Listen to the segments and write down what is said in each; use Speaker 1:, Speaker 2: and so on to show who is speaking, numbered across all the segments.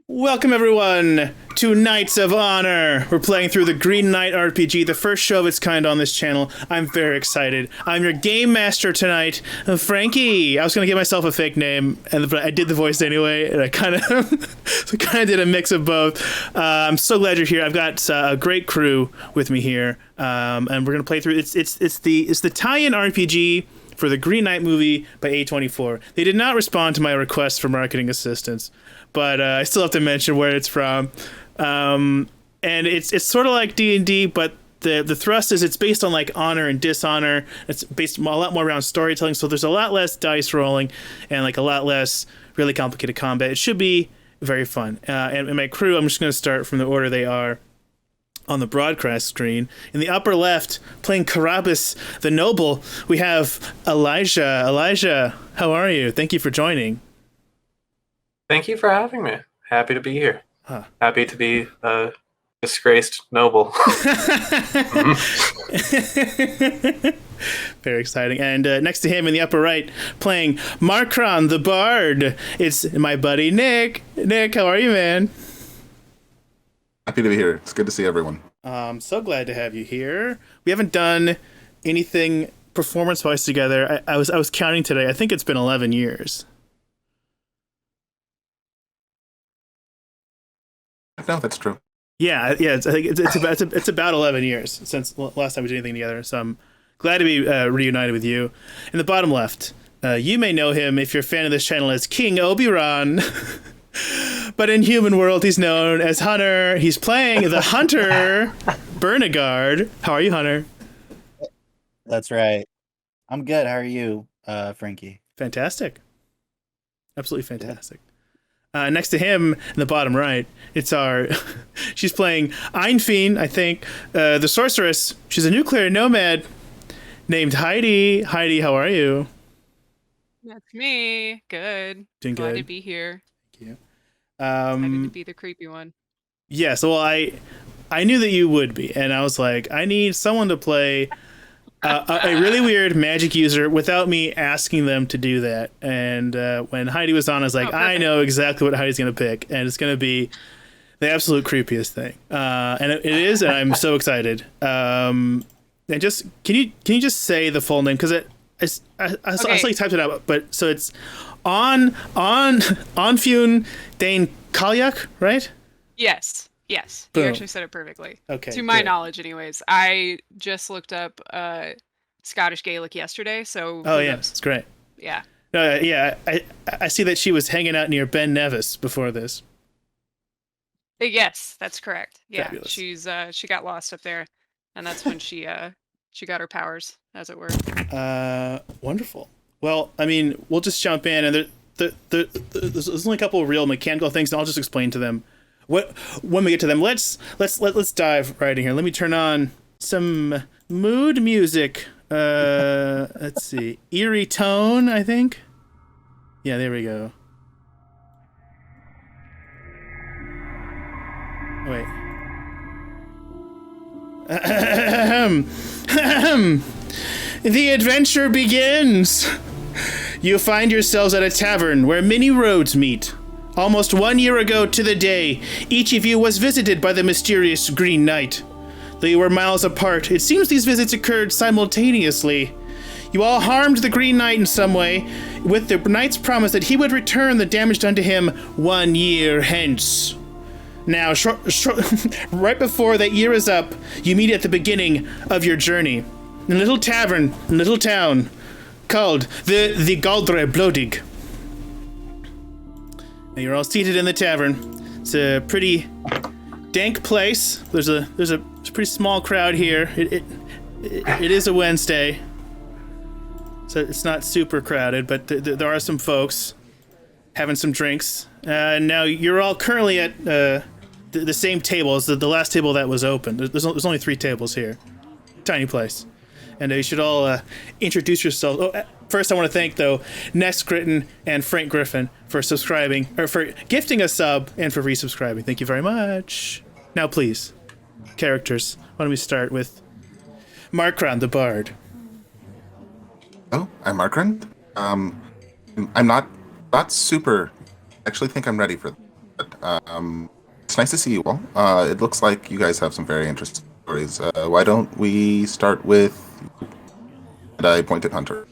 Speaker 1: Welcome everyone to Knights of Honor. We're playing through the Green Knight RPG, the first show of its kind on this channel. I'm very excited. I'm your game master tonight, Frankie. I was gonna give myself a fake name, but I did the voice anyway, and I kind of did a mix of both. I'm so glad you're here. I've got a great crew with me here, and we're gonna play through. It's the tie-in RPG for the Green Knight movie by A24. They did not respond to my request for marketing assistance, but I still have to mention where it's from. And it's sort of like D&D, but the thrust is it's based on like honor and dishonor. It's based a lot more around storytelling, so there's a lot less dice rolling and like a lot less really complicated combat. It should be very fun. And my crew, I'm just going to start from the order they are on the broadcast screen. In the upper left, playing Carabas the Noble, we have Elijah. Elijah, how are you? Thank you for joining.
Speaker 2: Thank you for having me. Happy to be here.
Speaker 1: Huh.
Speaker 2: Happy to be a disgraced noble.
Speaker 1: Very exciting. And next to him in the upper right, playing Markron the Bard, it's my buddy Nick. Nick, how are you, man?
Speaker 3: Happy to be here. It's good to see everyone.
Speaker 1: So glad to have you here. We haven't done anything performance-wise together. I was counting today. I think it's been 11 years.
Speaker 3: No, that's true.
Speaker 1: Yeah. I think it's about 11 years since last time we did anything together. So I'm glad to be reunited with you. In the bottom left, you may know him if you're a fan of this channel as King Oberon. But in human world, he's known as Hunter. He's playing the Hunter Bernagard. How are you, Hunter?
Speaker 4: That's right. I'm good. How are you, Frankie?
Speaker 1: Fantastic. Absolutely fantastic. Next to him, in the bottom right, it's she's playing Einfien, I think, the sorceress. She's a nuclear nomad named Heidi. Heidi, how are you?
Speaker 5: That's me. Good.
Speaker 1: Doing
Speaker 5: Glad
Speaker 1: good.
Speaker 5: to be here.
Speaker 1: Thank you.
Speaker 5: Excited to be the creepy one.
Speaker 1: Yeah, so I knew that you would be, and I was like, I need someone to play a really weird magic user without me asking them to do that. And when Heidi was on, I was like, I know exactly what Heidi's going to pick, and it's going to be the absolute creepiest thing. And it is, and I'm so excited. And just can you just say the full name, because I saw you typed it out, but so it's Onfune Dane Kalyak, right?
Speaker 5: Yes.
Speaker 1: Boom.
Speaker 5: You actually said it perfectly.
Speaker 1: Okay.
Speaker 5: To my
Speaker 1: good.
Speaker 5: knowledge, anyways. I just looked up Scottish Gaelic yesterday, so
Speaker 1: Oh
Speaker 5: who
Speaker 1: yeah,
Speaker 5: knows?
Speaker 1: it's great.
Speaker 5: Yeah.
Speaker 1: Yeah, I see that she was hanging out near Ben Nevis before this.
Speaker 5: Yes, that's correct. Yeah.
Speaker 1: Fabulous.
Speaker 5: She got lost up there, and that's when she got her powers, as it were.
Speaker 1: Wonderful. Well, I mean, we'll just jump in, and there's only a couple of real mechanical things, and I'll just explain to them when we get to them. Let's dive right in here. Let me turn on some mood music. Let's see, eerie tone, I think. Yeah, there we go. Wait. The adventure begins. You find yourselves at a tavern where many roads meet. Almost 1 year ago to the day, each of you was visited by the mysterious Green Knight. Though you were miles apart, it seems these visits occurred simultaneously. You all harmed the Green Knight in some way, with the Knight's promise that he would return the damage done to him 1 year hence. Now, right before that year is up, you meet at the beginning of your journey. In a little tavern, in a little town, called the Galdre Blodig. And you're all seated in the tavern. It's a pretty dank place. There's a pretty small crowd here. It is a Wednesday, so it's not super crowded, but there are some folks having some drinks. Now you're all currently at the same table as the last table that was open. There's only 3 tables here. Tiny place. And you should all introduce yourselves. Oh, first I want to thank, though, Ness Gritton and Frank Griffin for subscribing, or for gifting a sub and for resubscribing. Thank you very much. Now, please, characters. Why don't we start with Markron the Bard?
Speaker 3: Oh, I'm Markran. I'm not super. I actually think I'm ready for that. It's nice to see you all. It looks like you guys have some very interesting stories. Why don't we start with... And I point at Hunter.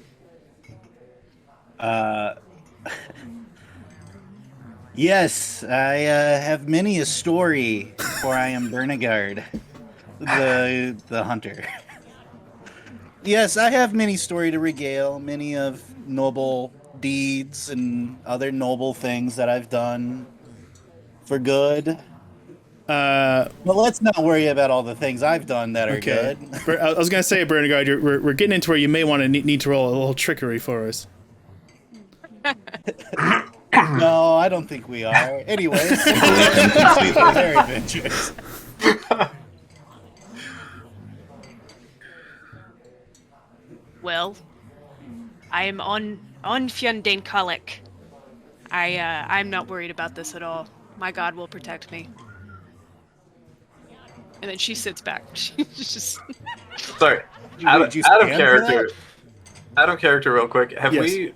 Speaker 4: Yes, I have many a story, for I am Bernigard, the hunter. Yes, I have many story to regale, many of noble deeds and other noble things that I've done for good. But let's not worry about all the things I've done that are good.
Speaker 1: I was going to say, Bernard, we're getting into where you may want to need to roll a little trickery for us.
Speaker 4: No, I don't think we are. Anyways, very adventurous.
Speaker 5: Well, I am on Fjordan Kalek. I'm not worried about this at all. My god will protect me. And then she sits back. She's just...
Speaker 2: Sorry, out of character. Out of character, real quick. Have we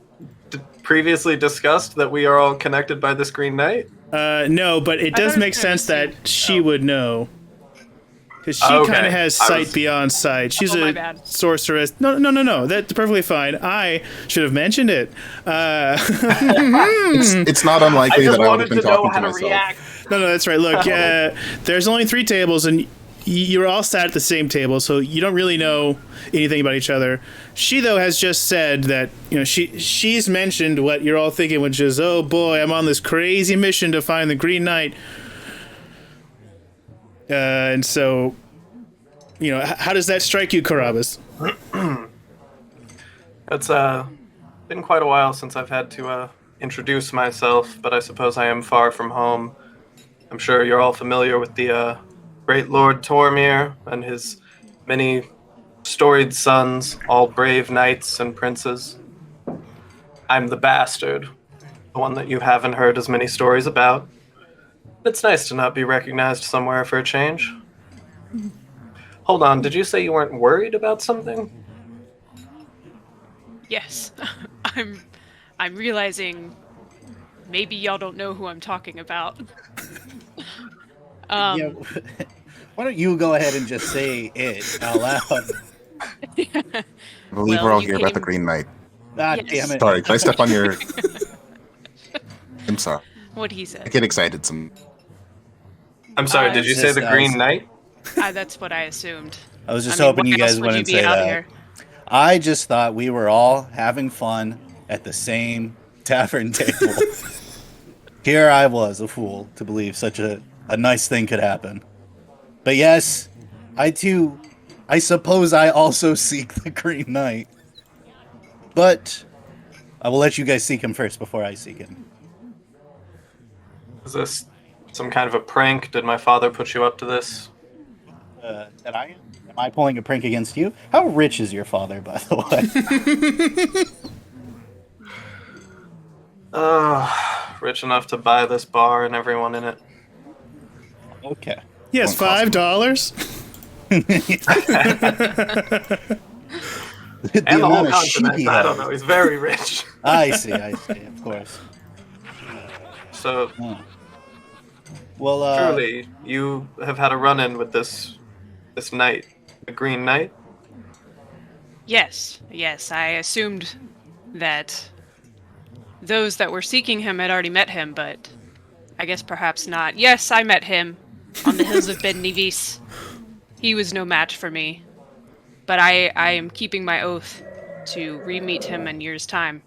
Speaker 2: previously discussed that we are all connected by this Green Knight?
Speaker 1: No, but it does make sense that she would know. Because she kind of has sight beyond sight. She's a sorceress. No. That's perfectly fine. I should have mentioned it.
Speaker 3: It's not unlikely that I would have been talking to myself.
Speaker 2: React.
Speaker 1: No, that's right. Look, there's only 3 tables, and you're all sat at the same table, so you don't really know anything about each other. She, though, has just said that, she's mentioned what you're all thinking, which is, oh boy, I'm on this crazy mission to find the Green Knight. And so, how does that strike you, Carabas?
Speaker 2: It's been quite a while since I've had to introduce myself, but I suppose I am far from home. I'm sure you're all familiar with the great Lord Tormir and his many storied sons, all brave knights and princes. I'm the bastard, the one that you haven't heard as many stories about. It's nice to not be recognized somewhere for a change. Hold on, did you say you weren't worried about something?
Speaker 5: Yes. I'm realizing maybe y'all don't know who I'm talking about.
Speaker 4: Why don't you go ahead and just say it out loud?
Speaker 3: I believe we're all here about the Green Knight.
Speaker 4: God damn it.
Speaker 3: Sorry, can I step on your... I'm sorry.
Speaker 5: What he said.
Speaker 3: I get excited
Speaker 2: I'm sorry, did you say the Green Knight?
Speaker 5: That's what I assumed.
Speaker 4: I was just hoping you guys wouldn't say that. Here? I just thought we were all having fun at the same tavern table. Here I was, a fool, to believe such a nice thing could happen. But yes, I suppose I also seek the Green Knight. But I will let you guys seek him first before I seek him.
Speaker 2: Is this some kind of a prank? Did my father put you up to this?
Speaker 4: Am I pulling a prank against you? How rich is your father, by the way?
Speaker 2: Rich enough to buy this bar and everyone in it.
Speaker 4: Okay.
Speaker 1: Yes, $5.
Speaker 2: And the whole continent. I don't know. He's very rich.
Speaker 4: I see. Of course.
Speaker 2: So,
Speaker 4: well,
Speaker 2: truly, you have had a run-in with this knight, the Green Knight?
Speaker 5: Yes. I assumed that those that were seeking him had already met him, but I guess perhaps not. Yes, I met him on the hills of Ben Nevis. He was no match for me, but I am keeping my oath to re-meet him in years' time,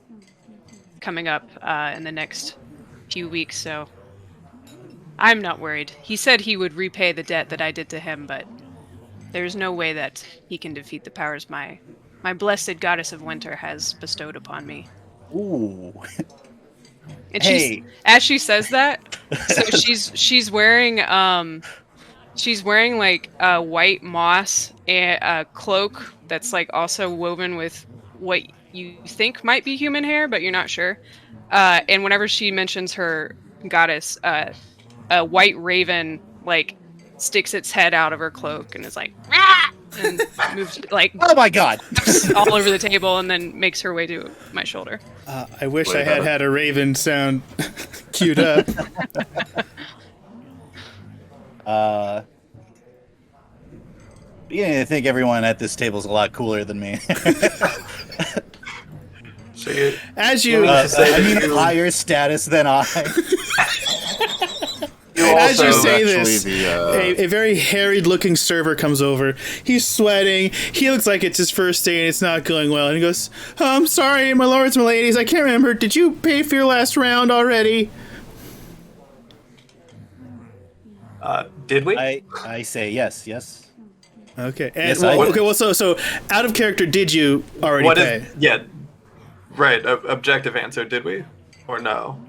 Speaker 5: coming up in the next few weeks, so I'm not worried. He said he would repay the debt that I did to him, but there's no way that he can defeat the powers my blessed goddess of winter has bestowed upon me.
Speaker 4: Ooh.
Speaker 5: And
Speaker 4: hey.
Speaker 5: As she says that, so she's wearing like a white moss and a cloak that's like also woven with what you think might be human hair, but you're not sure. And whenever she mentions her goddess, a white raven like sticks its head out of her cloak and is like, "Rah!" and moves like,
Speaker 4: oh my god,
Speaker 5: all over the table, and then makes her way to my shoulder.
Speaker 1: I wish I had a raven sound queued up.
Speaker 4: Yeah, I think everyone at this table is a lot cooler than me.
Speaker 2: So
Speaker 1: As you
Speaker 4: I mean, higher status than I.
Speaker 1: As you
Speaker 2: also-
Speaker 1: say
Speaker 3: actually
Speaker 1: this, a very harried-looking server comes over. He's sweating. He looks like it's his first day and it's not going well. And he goes, "Oh, I'm sorry, my lords, my ladies. I can't remember. Did you pay for your last round already?"
Speaker 2: Did we?
Speaker 4: I say yes.
Speaker 1: Okay. And,
Speaker 4: Yes,
Speaker 1: well,
Speaker 4: I did.
Speaker 1: okay. Well, so out of character, did you already
Speaker 2: What
Speaker 1: pay?
Speaker 2: is? Yeah. Right. Objective answer. Did we? Or no?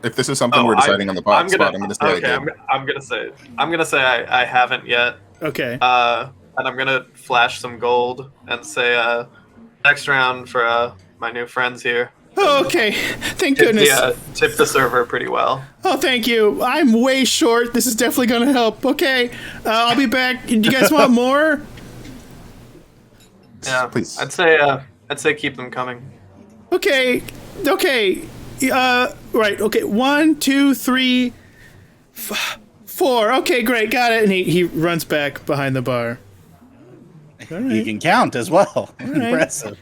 Speaker 3: If this is something we're deciding on the spot, I'm gonna say
Speaker 2: okay,
Speaker 3: I did.
Speaker 2: I'm gonna say I haven't yet.
Speaker 1: Okay.
Speaker 2: And I'm gonna flash some gold and say next round for my new friends here.
Speaker 1: Oh, okay. Thank goodness.
Speaker 2: Tip the server pretty well.
Speaker 1: Oh, thank you. I'm way short. This is definitely going to help. Okay. I'll be back. Do you guys want more?
Speaker 2: Yeah,
Speaker 3: Please.
Speaker 2: I'd say keep them coming.
Speaker 1: Okay. Right. Okay. 1, 2, 3, 4. Okay, great. Got it. And he runs back behind the bar.
Speaker 4: You can count as well. Impressive.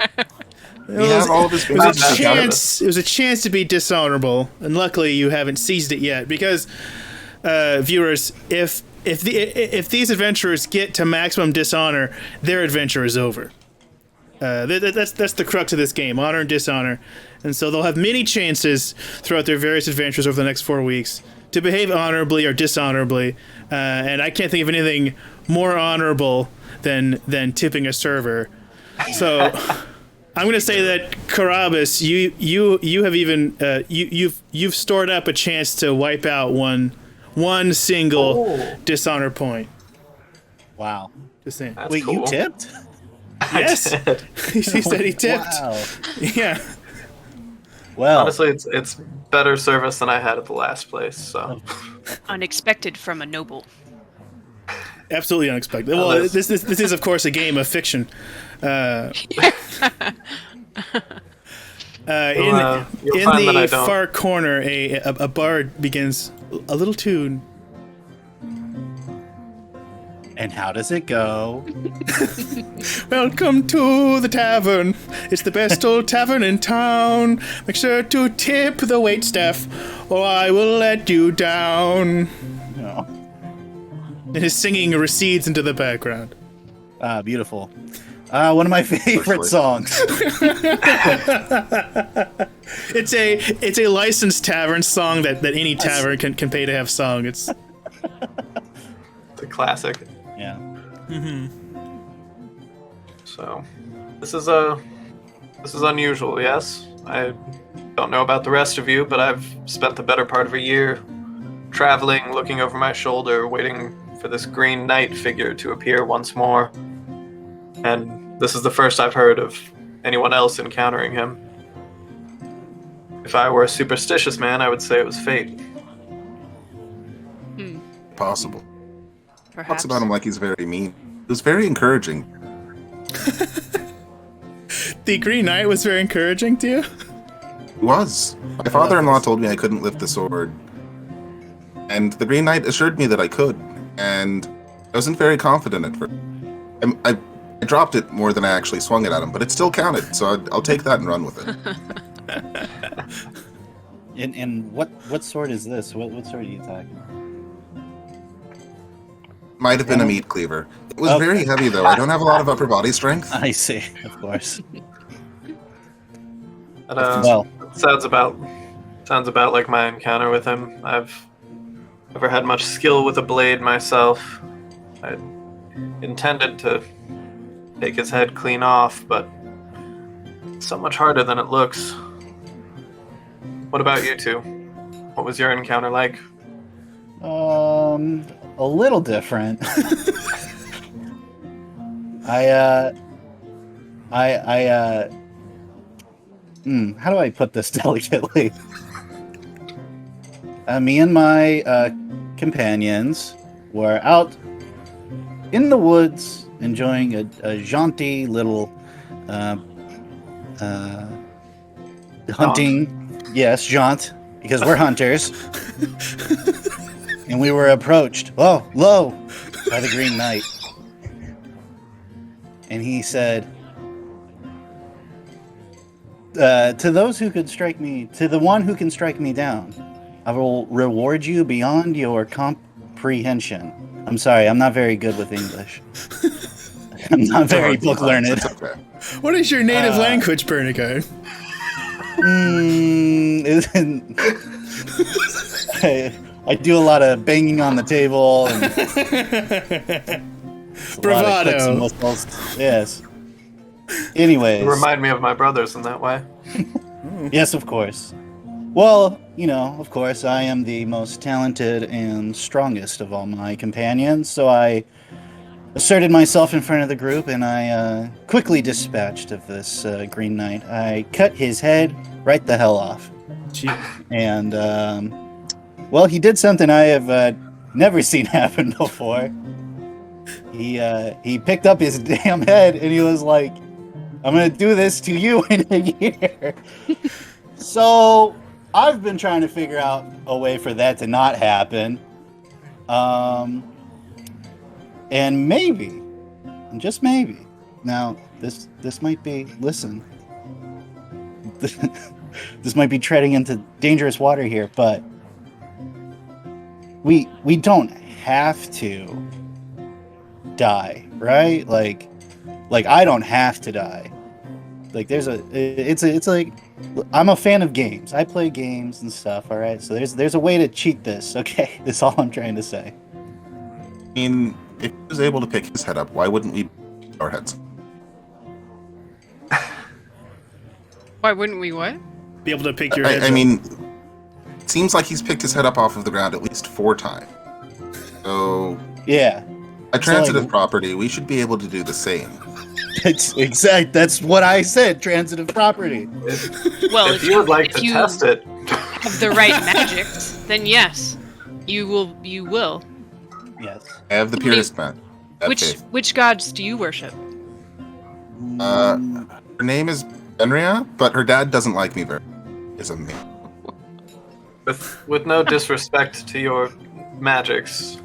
Speaker 3: We have all of his
Speaker 1: It was
Speaker 3: fingers
Speaker 1: a
Speaker 3: together.
Speaker 1: chance. It was a chance to be dishonorable, and luckily you haven't seized it yet. Because, viewers, if these adventurers get to maximum dishonor, their adventure is over. That's the crux of this game: honor and dishonor. And so they'll have many chances throughout their various adventures over the next 4 weeks to behave honorably or dishonorably. And I can't think of anything more honorable than tipping a server. So. I'm going to say that Carabas, you have even you've stored up a chance to wipe out one single dishonor point.
Speaker 4: Wow.
Speaker 1: Just saying.
Speaker 2: That's
Speaker 4: Wait,
Speaker 2: cool.
Speaker 4: you tipped?
Speaker 1: Yes, he said he tipped.
Speaker 4: Wow.
Speaker 1: Yeah.
Speaker 4: Well,
Speaker 2: Honestly, it's better service than I had at the last place. So
Speaker 5: Unexpected from a noble.
Speaker 1: Absolutely unexpected. Well, this is of course a game of fiction. In
Speaker 2: you'll find that I
Speaker 1: the
Speaker 2: don't.
Speaker 1: far corner, a bard begins a little tune.
Speaker 4: and how does it go?
Speaker 1: Welcome to the tavern. It's the best old tavern in town. Make sure to tip the waitstaff, or I will let you down.
Speaker 4: No.
Speaker 1: And his singing recedes into the background.
Speaker 4: Ah, beautiful. One of my favorite songs.
Speaker 1: It's a licensed tavern song that any tavern can pay to have sung. It's
Speaker 2: The classic.
Speaker 4: Yeah.
Speaker 2: So this is unusual, yes. I don't know about the rest of you, but I've spent the better part of a year traveling, looking over my shoulder, waiting for this Green Knight figure to appear once more. And this is the first I've heard of anyone else encountering him. If I were a superstitious man, I would say it was fate.
Speaker 3: Possible.
Speaker 5: Perhaps.
Speaker 3: Talks about him like he's very mean. It was very encouraging.
Speaker 1: the Green Knight was very encouraging to you.
Speaker 3: He was. My father-in-law told me I couldn't lift the sword. And the Green Knight assured me that I could. And I wasn't very confident at first. I dropped it more than I actually swung it at him, but it still counted, so I'll take that and run with it.
Speaker 4: And what sword is this? What sword are you talking about?
Speaker 3: Might have been a meat cleaver. It was
Speaker 4: Okay.
Speaker 3: very heavy, though. I don't have a lot of upper body strength.
Speaker 4: I see, of course.
Speaker 2: But,
Speaker 4: Well,
Speaker 2: sounds about like my encounter with him. I've never had much skill with a blade myself. I intended to take his head clean off, but it's so much harder than it looks. What about you two? What was your encounter like?
Speaker 4: a little different. How do I put this delicately? Me and my companions were out in the woods enjoying a jaunty little hunting. Yes, jaunt, because we're hunters. and we were approached, lo, by the Green Knight. And he said, to the one who can strike me down, I will reward you beyond your comprehension. I'm sorry, I'm not very good with English. I'm not very book learned.
Speaker 3: Okay.
Speaker 1: What is your native language, Bernicard?
Speaker 4: I do a lot of banging on the table and
Speaker 1: bravado.
Speaker 4: Yes. Anyways.
Speaker 2: You remind me of my brothers in that way.
Speaker 4: Yes, of course. Well, of course, I am the most talented and strongest of all my companions, so I asserted myself in front of the group, and I quickly dispatched of this Green Knight. I cut his head right the hell off.
Speaker 1: Gee.
Speaker 4: And, well, he did something I have never seen happen before. He picked up his damn head, and he was like, I'm going to do this to you in a year. So I've been trying to figure out a way for that to not happen. And maybe, just maybe, now this might be, listen, this might be treading into dangerous water here, but we don't have to die, right? Like I don't have to die. Like it's like, I'm a fan of games. I play games and stuff, all right? So there's a way to cheat this, okay? That's all I'm trying to say.
Speaker 3: I mean, if he was able to pick his head up, why wouldn't we pick our heads?
Speaker 5: Why wouldn't we what?
Speaker 1: Be able to pick your head
Speaker 3: I mean, it seems like he's picked his head up off of the ground at least 4 times. So,
Speaker 4: Yeah.
Speaker 3: a transitive property, we should be able to do the same.
Speaker 4: That's what I said, transitive property.
Speaker 5: Well,
Speaker 2: if you would like to test it,
Speaker 5: have the right magics, then yes, you will.
Speaker 4: Yes.
Speaker 3: I have the purest man.
Speaker 5: Which gods do you worship?
Speaker 3: Her name is Benria, but her dad doesn't like me very much. Is a me.
Speaker 2: with no disrespect to your magics,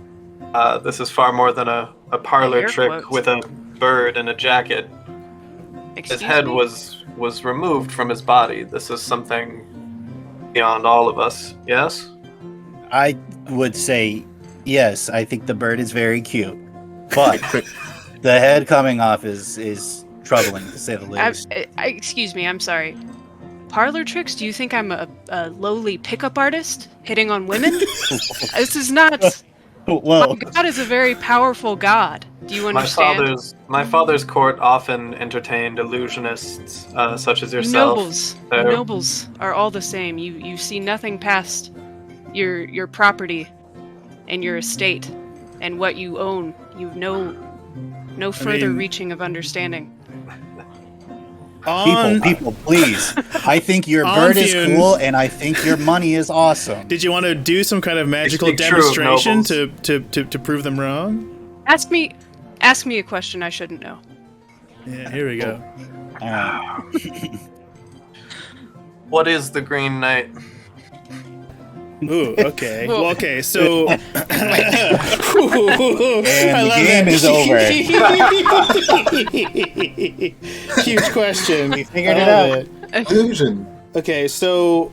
Speaker 2: this is far more than a parlor
Speaker 5: Air
Speaker 2: trick
Speaker 5: quotes.
Speaker 2: with a bird and a jacket.
Speaker 5: Excuse
Speaker 2: His head
Speaker 5: me?
Speaker 2: was removed from his body. This is something beyond all of us. Yes?
Speaker 4: I would say yes. I think the bird is very cute, but the head coming off is troubling to say the least.
Speaker 5: Excuse me, I'm sorry. Parlor tricks? Do you think I'm a lowly pickup artist hitting on women? This is not.
Speaker 4: Well,
Speaker 5: God is a very powerful god. Do you understand?
Speaker 2: My father's court often entertained illusionists such as yourself.
Speaker 5: Nobles are all the same. You see nothing past your property and your estate and what you own. You've no further reaching of understanding.
Speaker 4: People, please. I think your bird is cool, and I think your money is awesome.
Speaker 1: Did you want to do some kind of magical demonstration to prove them wrong?
Speaker 5: Ask me a question I shouldn't know.
Speaker 1: Yeah, here we go.
Speaker 2: What is the Green Knight?
Speaker 1: Ooh, okay. Well, okay, so
Speaker 4: And the game is over.
Speaker 1: Huge question.
Speaker 4: We figured it out.
Speaker 3: Illusion.
Speaker 1: Okay, so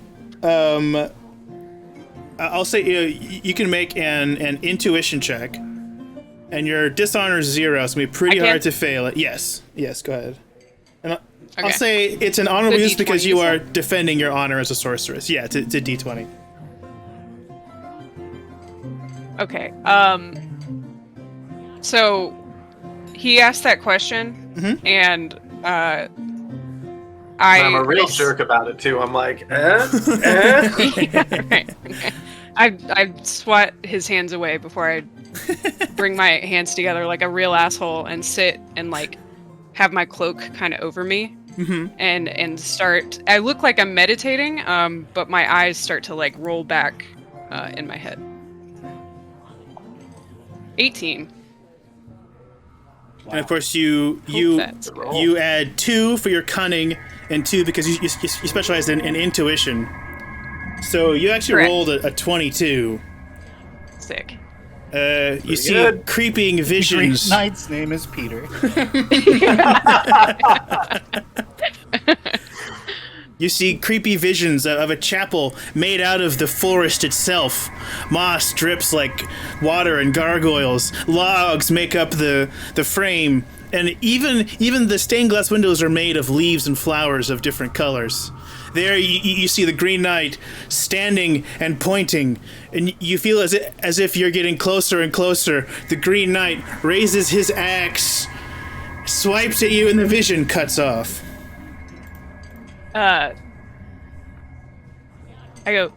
Speaker 1: I'll say you can make an intuition check, and your dishonor is 0, so it's gonna be pretty hard to fail it. Yes, go ahead. And I'll say it's an honorable use because you are defending your honor as a sorceress. Yeah, to D20.
Speaker 5: Okay. So he asked that question, and
Speaker 2: I'm a real jerk about it too. I'm like,
Speaker 5: Right. I swat his hands away before I bring my hands together like a real asshole and sit and like have my cloak kind of over me and start. I look like I'm meditating, but my eyes start to like roll back in my head. 18.
Speaker 1: And of course, you add 2 for your cunning and 2 because you specialize in intuition. So you actually rolled a 22.
Speaker 5: Sick.
Speaker 1: You see
Speaker 2: good.
Speaker 1: creeping
Speaker 4: Green
Speaker 1: visions.
Speaker 4: Knight's name is Peter.
Speaker 1: You see creepy visions of a chapel made out of the forest itself. Moss drips like water and gargoyles. Logs make up the frame. And even the stained glass windows are made of leaves and flowers of different colors. There you see the Green Knight standing and pointing, and you feel as if you're getting closer and closer. The Green Knight raises his axe, swipes at you, and the vision cuts off.
Speaker 5: I go,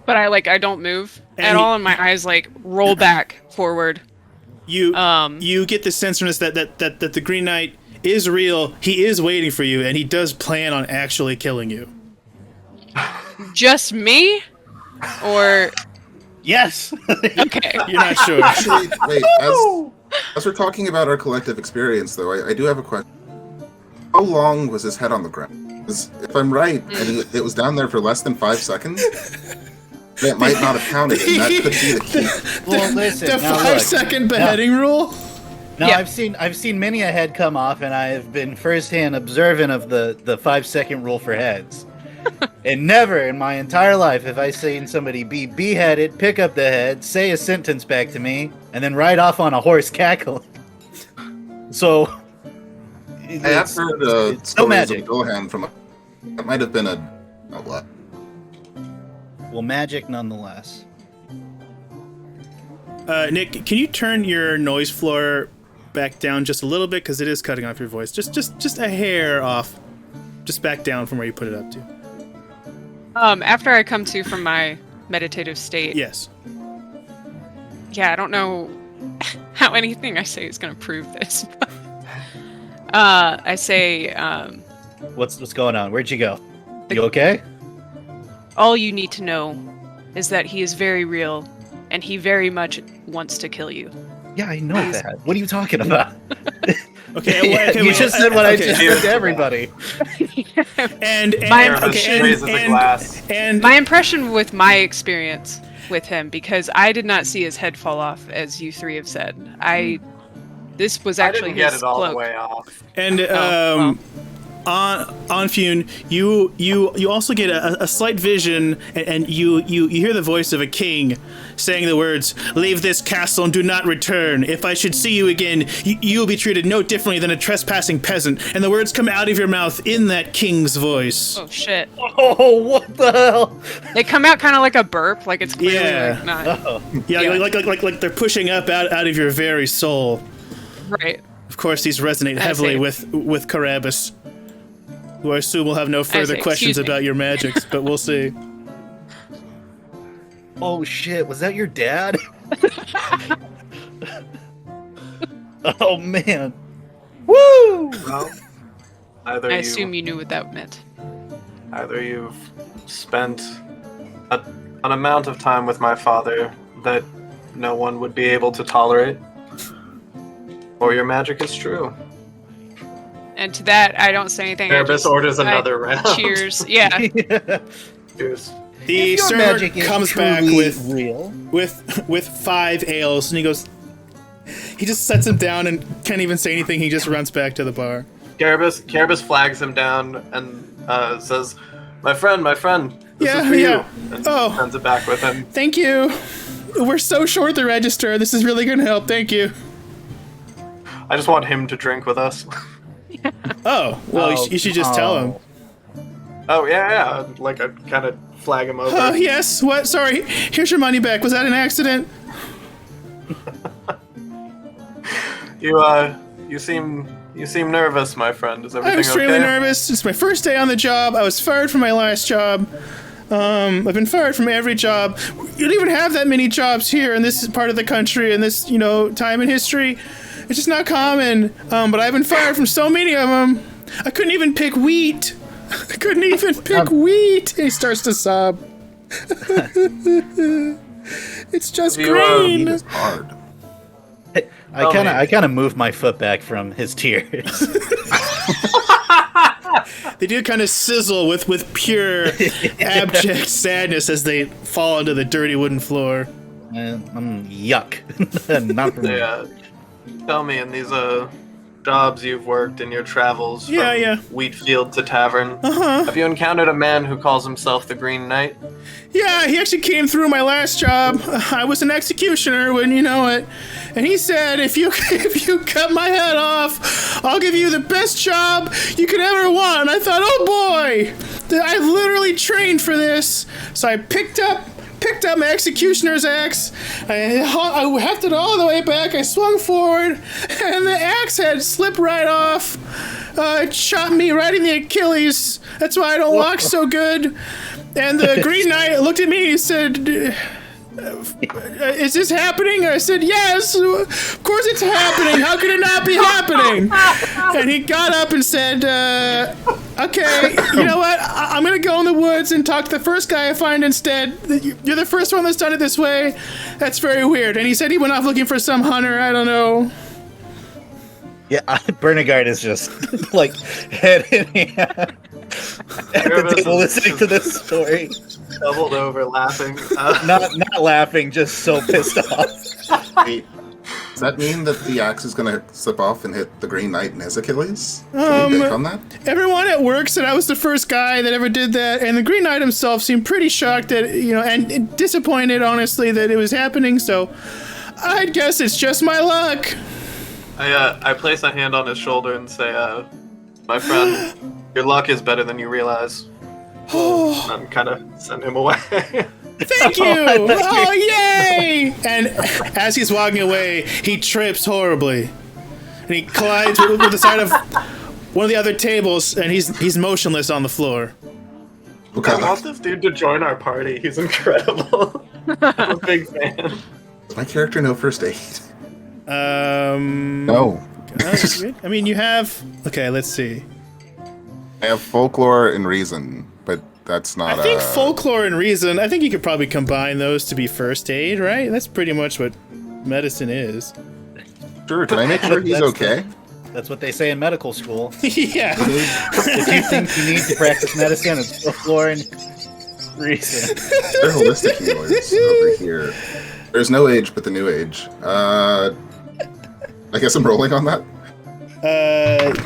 Speaker 5: but I don't move at all, and my eyes roll back forward.
Speaker 1: You get the sense from this that the Green Knight is real. He is waiting for you, and he does plan on actually killing you.
Speaker 5: Just me, or
Speaker 4: Yes.
Speaker 5: okay?
Speaker 1: You're not sure.
Speaker 3: Actually, wait. As we're talking about our collective experience, though, I do have a question. How long was his head on the ground? 'Cause if I'm right, and it was down there for less than 5 seconds, that might not have counted, and that could be the key.
Speaker 4: Well, listen.
Speaker 1: The
Speaker 4: now
Speaker 1: 5-second beheading rule.
Speaker 4: Now
Speaker 5: Yeah.
Speaker 4: I've seen many a head come off, and I have been firsthand observant of the 5-second rule for heads. And never in my entire life have I seen somebody be beheaded, pick up the head, say a sentence back to me, and then ride off on a horse cackling. So
Speaker 3: I have heard
Speaker 4: no
Speaker 3: stories
Speaker 4: magic.
Speaker 3: of Gohan from that might have been a what?
Speaker 4: Well, magic nonetheless.
Speaker 1: Nick, can you turn your noise floor back down just a little bit, because it is cutting off your voice, just a hair off, just back down from where you put it up to.
Speaker 5: After I come to from my meditative state,
Speaker 1: Yes.
Speaker 5: yeah, I don't know how anything I say is going to prove this. But, I say,
Speaker 4: What's going on? Where'd you go? You okay?
Speaker 5: all you need to know is that he is very real, and he very much wants to kill you.
Speaker 4: Yeah, I know that. What are you talking about?
Speaker 1: Okay,
Speaker 4: You just said what I
Speaker 1: okay.
Speaker 4: just said to everybody.
Speaker 1: And
Speaker 2: Raises the glass.
Speaker 1: and
Speaker 5: My impression with my experience with him, because I did not see his head fall off, as you three have said. This was
Speaker 2: I
Speaker 5: actually
Speaker 2: didn't get
Speaker 5: his
Speaker 2: it all
Speaker 5: cloak.
Speaker 2: the way off.
Speaker 1: And
Speaker 5: well.
Speaker 1: on Fune, you also get a slight vision, and you hear the voice of a king saying the words, "Leave this castle and do not return. If I should see you again, you will be treated no differently than a trespassing peasant." And the words come out of your mouth in that king's voice.
Speaker 5: Oh shit!
Speaker 4: Oh, what the hell?
Speaker 5: They come out kind of like a burp, like it's clearly
Speaker 1: Yeah.
Speaker 5: not
Speaker 4: Oh.
Speaker 1: Yeah,
Speaker 5: Yeah.
Speaker 1: like they're pushing up out of your very soul.
Speaker 5: right.
Speaker 1: Of course, these resonate heavily
Speaker 5: see.
Speaker 1: with Carabas, who I assume will have no further
Speaker 5: see.
Speaker 1: questions
Speaker 5: Excuse me.
Speaker 1: about your magics, but we'll see.
Speaker 4: Oh shit, was that your dad? Oh man. Woo!
Speaker 2: Well, either
Speaker 5: I assume you knew what that meant.
Speaker 2: either you've spent an amount of time with my father that no one would be able to tolerate, or your magic is true.
Speaker 5: And to that, I don't say anything. I
Speaker 2: Erebus
Speaker 5: just-
Speaker 2: orders
Speaker 5: I
Speaker 2: another round.
Speaker 5: Cheers. Yeah.
Speaker 2: Cheers.
Speaker 1: The
Speaker 4: If your
Speaker 1: server
Speaker 4: magic is
Speaker 1: comes back
Speaker 4: truly real.
Speaker 1: with 5 ales, and he goes. He just sets him down and can't even say anything. He just runs back to the bar.
Speaker 2: Carabas flags him down and says, my friend, this is for
Speaker 1: Yeah.
Speaker 2: you." And
Speaker 1: Oh.
Speaker 2: sends it back with him.
Speaker 1: Thank you. We're so short the register. This is really going to help. Thank you.
Speaker 2: I just want him to drink with us.
Speaker 1: Oh, well, you should just tell him.
Speaker 2: Oh, yeah. Like, I kind of flag him over.
Speaker 1: Oh, yes. What? Sorry. Here's your money back. Was that an accident?
Speaker 2: You seem nervous, my friend. Is everything
Speaker 1: I'm extremely
Speaker 2: okay?
Speaker 1: nervous. It's my first day on the job. I was fired from my last job. I've been fired from every job. You don't even have that many jobs here in this part of the country in this, time in history. It's just not common. But I've been fired from so many of them. I couldn't even pick wheat. I couldn't even pick wheat. He starts to sob. It's just
Speaker 2: You,
Speaker 3: It
Speaker 1: green.
Speaker 3: is hard.
Speaker 4: I kind of moved my foot back from his tears.
Speaker 1: They do kind of sizzle with pure abject sadness as they fall onto the dirty wooden floor.
Speaker 4: Yuck. Not for me.
Speaker 2: Yeah. Tell me, in these jobs you've worked in your travels from wheat field to tavern, have you encountered a man who calls himself the Green Knight?
Speaker 1: Yeah, he actually came through my last job. I was an executioner, wouldn't you know it? And he said, if you cut my head off, I'll give you the best job you could ever want. And I thought, oh boy, I literally trained for this. So I picked up my executioner's axe, I hefted all the way back, I swung forward, and the axe head slipped right off. It shot me right in the Achilles. That's why I don't walk so good. And the Green Knight looked at me and said, is this happening? I said, yes, of course it's happening. How could it not be happening? And he got up and said, okay, you know what? I'm going to go in the woods and talk to the first guy I find instead. You're the first one that's done it this way. That's very weird. And he said he went off looking for some hunter. I don't know.
Speaker 4: Yeah, Bernigard is just like head in hand at the table listening to this story.
Speaker 2: Doubled over laughing.
Speaker 4: Not laughing, just so pissed off.
Speaker 3: Wait, does that mean that the axe is going to slip off and hit the Green Knight in his Achilles? Can we bet on that?
Speaker 1: Everyone at work said I was the first guy that ever did that, and the Green Knight himself seemed pretty shocked that, and disappointed, honestly, that it was happening, so I'd guess it's just my luck.
Speaker 2: I place a hand on his shoulder and say, my friend, your luck is better than you realize. And kind of send him away.
Speaker 1: Thank you! Oh, yay! And as he's walking away, he trips horribly. And he collides with the side of one of the other tables, and he's motionless on the floor.
Speaker 3: Okay.
Speaker 2: I want this dude to join our party. He's incredible. I'm a big fan.
Speaker 3: Does my character know first aid?
Speaker 4: No.
Speaker 1: I mean, you have... Okay, let's see.
Speaker 3: I have folklore and reason, but that's not.
Speaker 1: I think folklore and reason, I think you could probably combine those to be first aid, right? That's pretty much what medicine is.
Speaker 3: Sure, can I make sure he's okay?
Speaker 4: That's what they say in medical school.
Speaker 1: Yeah.
Speaker 4: If you think you need to practice medicine, it's folklore and reason.
Speaker 3: They're holistic healers over here. There's no age but the new age. I guess I'm rolling on that.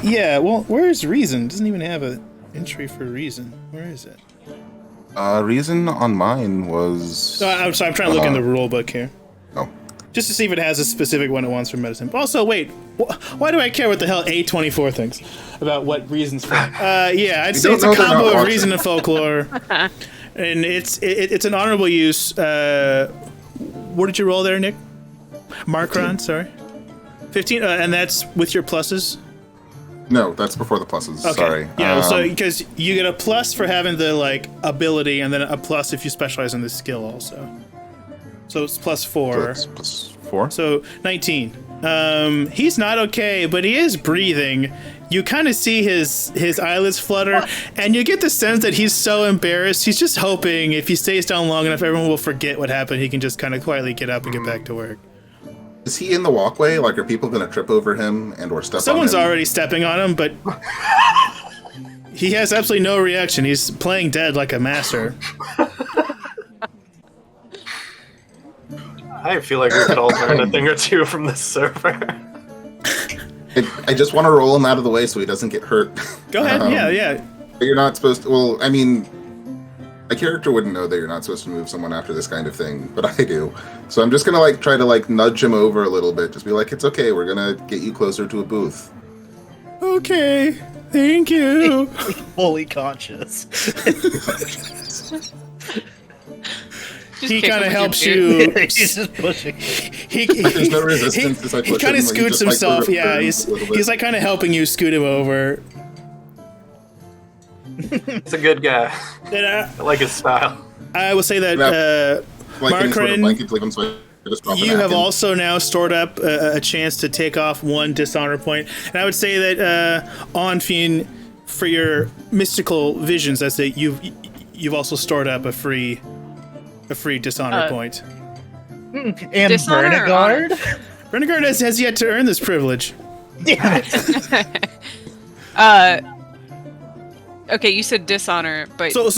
Speaker 1: Yeah, well, where's reason? Doesn't even have an entry for reason. Where is it?
Speaker 3: Reason on mine was...
Speaker 1: I'm sorry, I'm trying to look in the rule book here.
Speaker 3: Oh.
Speaker 1: Just to see if it has a specific one it wants for medicine. Also, wait, why do I care what the hell A24 thinks about what reason's for? Yeah, I'd say it's a combo of reason and folklore. And it's an honorable use. What did you roll there, Nick? Markron, sorry. 15, and that's with your pluses?
Speaker 3: No, that's before the pluses.
Speaker 1: Okay.
Speaker 3: Sorry.
Speaker 1: Yeah, so because you get a plus for having the ability, and then a plus if you specialize in the skill also. So it's +4.
Speaker 3: So it's +4.
Speaker 1: So 19. He's not okay, but he is breathing. You kind of see his eyelids flutter, and you get the sense that he's so embarrassed. He's just hoping if he stays down long enough, everyone will forget what happened. He can just kind of quietly get up and get back to work.
Speaker 3: Is he in the walkway? Like, are people going to trip over him and or step on him?
Speaker 1: Someone's already stepping on him, but he has absolutely no reaction. He's playing dead like a master.
Speaker 2: I feel like we could all learn a thing or two from this server.
Speaker 3: I just want to roll him out of the way so he doesn't get hurt.
Speaker 1: Go ahead, yeah.
Speaker 3: But you're not supposed to... Well, I mean... A character wouldn't know that you're not supposed to move someone after this kind of thing, but I do. So I'm just gonna try to nudge him over a little bit. Just be like, it's okay, we're gonna get you closer to a booth.
Speaker 1: Okay, thank you.
Speaker 4: Fully conscious.
Speaker 1: He kind of helps you.
Speaker 4: He's just pushing.
Speaker 3: There's no resistance as I push him.
Speaker 1: He kind of scoots himself. Yeah, he's kind of helping you scoot him over.
Speaker 2: He's a good guy. I like his style.
Speaker 1: I will say that Markren, you have also now stored up a chance to take off 1 dishonor point, and I would say that Onfine, for your mystical visions, that's that you've also stored up a free dishonor point.
Speaker 4: And Bernigard?
Speaker 1: Bernigard has yet to earn this privilege.
Speaker 5: Okay, you said dishonor, but
Speaker 1: so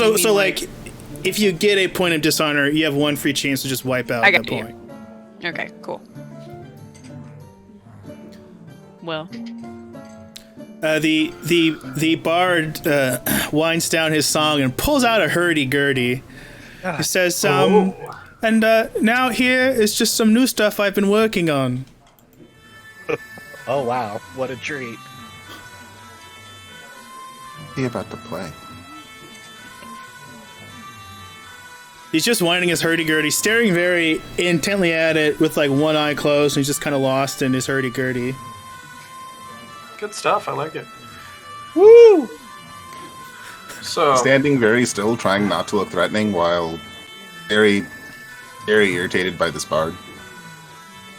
Speaker 1: if you get a point of dishonor, you have one free chance to just wipe out that point.
Speaker 5: Okay, cool. Well,
Speaker 1: the bard winds down his song and pulls out a hurdy-gurdy. He says, and now here is just some new stuff I've been working on.
Speaker 6: Oh wow, what a treat.
Speaker 3: What are you about to play?
Speaker 1: He's just winding his hurdy-gurdy, staring very intently at it with like one eye closed, and he's just kind of lost in his hurdy-gurdy.
Speaker 2: Good stuff. I like it.
Speaker 1: Woo!
Speaker 2: So
Speaker 3: Standing very still, trying not to look threatening, while very, very irritated by this bard.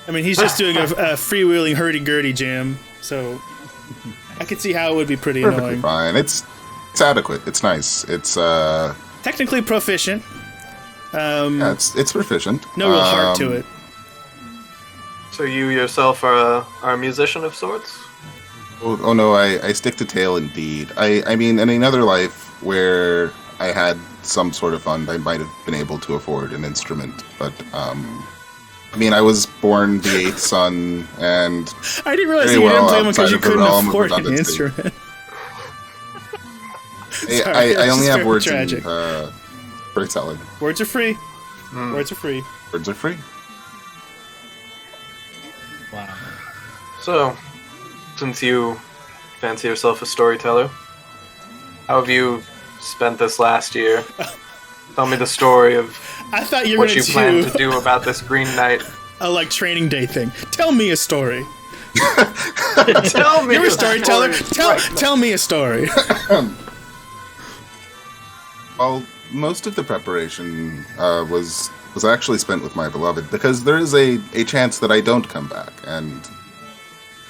Speaker 1: I mean, he's just doing a freewheeling hurdy-gurdy jam, so I could see how it would be pretty
Speaker 3: Perfectly
Speaker 1: annoying.
Speaker 3: fine. It's adequate. It's nice. It's
Speaker 1: Technically proficient.
Speaker 3: yeah, it's proficient.
Speaker 1: No real heart to it.
Speaker 2: So you yourself are a musician of sorts?
Speaker 3: Oh no, I stick to tail indeed. I mean, in another life where I had some sort of fund, I might have been able to afford an instrument, but I mean, I was born the 8th son, and
Speaker 1: I didn't realize
Speaker 3: very
Speaker 1: you didn't play one
Speaker 3: outside
Speaker 1: because you
Speaker 3: of the
Speaker 1: couldn't
Speaker 3: realm of
Speaker 1: afford an
Speaker 3: redundancy.
Speaker 1: instrument.
Speaker 3: I
Speaker 1: that's
Speaker 3: only
Speaker 1: just
Speaker 3: have
Speaker 1: very
Speaker 3: words
Speaker 1: tragic.
Speaker 3: in storytelling.
Speaker 1: Words are free. Words are free.
Speaker 3: Words are free.
Speaker 6: Wow.
Speaker 2: So, since you fancy yourself a storyteller, how have you spent this last year? Tell me the story of
Speaker 1: I thought you were
Speaker 2: what
Speaker 1: going
Speaker 2: you plan
Speaker 1: to
Speaker 2: to do about this Green Knight.
Speaker 1: a like training day thing. Tell me a story.
Speaker 2: Tell me.
Speaker 1: You're a storyteller.
Speaker 2: story.
Speaker 1: Tell me a story.
Speaker 3: Well, most of the preparation was actually spent with my beloved, because there is a chance that I don't come back, and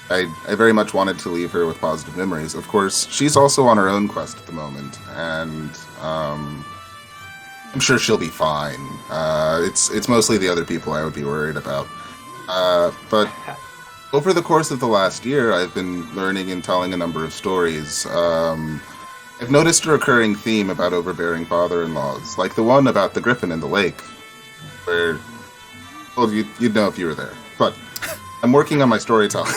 Speaker 3: I very much wanted to leave her with positive memories. Of course, she's also on her own quest at the moment, and I'm sure she'll be fine. It's mostly the other people I would be worried about. But over the course of the last year, I've been learning and telling a number of stories. I've noticed a recurring theme about overbearing father-in-laws, like the one about the griffin in the lake, where, well, you'd know if you were there. But I'm working on my storytelling.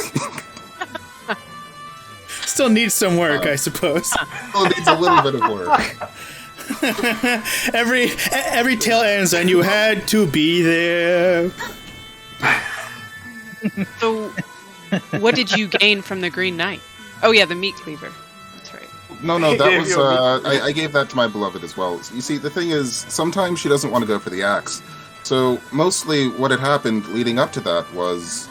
Speaker 1: Still needs some work, I suppose.
Speaker 3: Well, it needs a little bit of work.
Speaker 1: Every tale ends and you had to be there.
Speaker 5: so what did you gain from the Green Knight? Oh yeah, the meat cleaver. That's right.
Speaker 3: No,
Speaker 2: He
Speaker 3: that
Speaker 2: gave
Speaker 3: was,
Speaker 2: you a
Speaker 3: I gave that to my beloved as well. You see, the thing is, sometimes she doesn't want to go for the axe. So, mostly what had happened leading up to that was,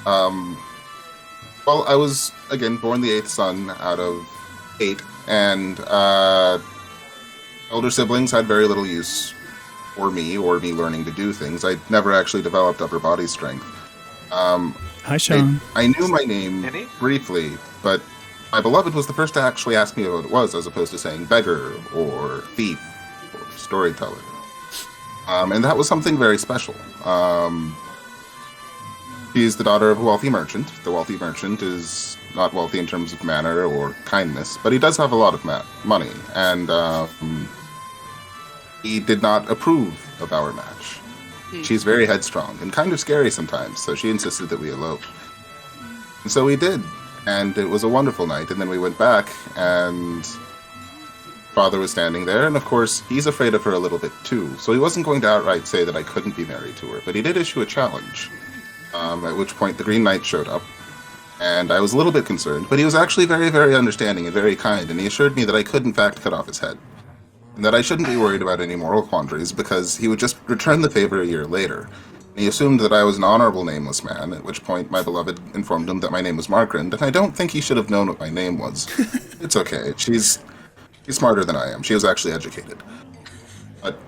Speaker 3: well, I was, again, born the 8th son out of 8, and, elder siblings had very little use for me, or me learning to do things. I never actually developed upper body strength.
Speaker 1: Hi, Sean.
Speaker 3: I knew my name
Speaker 2: Eddie?
Speaker 3: briefly, but my beloved was the first to actually ask me what it was, as opposed to saying beggar, or thief, or storyteller. And that was something very special. She's the daughter of a wealthy merchant. The wealthy merchant is not wealthy in terms of manner or kindness, but he does have a lot of money, and he did not approve of our match. She's very headstrong and kind of scary sometimes, so she insisted that we elope. And so we did, and it was a wonderful night, and then we went back, and father was standing there, and of course, he's afraid of her a little bit too, so he wasn't going to outright say that I couldn't be married to her, but he did issue a challenge, at which point the Green Knight showed up, and I was a little bit concerned, but he was actually very, very understanding and very kind, and he assured me that I could in fact cut off his head, and that I shouldn't be worried about any moral quandaries, because he would just return the favor a year later. And he assumed that I was an honorable nameless man, at which point my beloved informed him that my name was Margrind, and I don't think he should have known what my name was. It's okay, she's smarter than I am. She was actually educated. But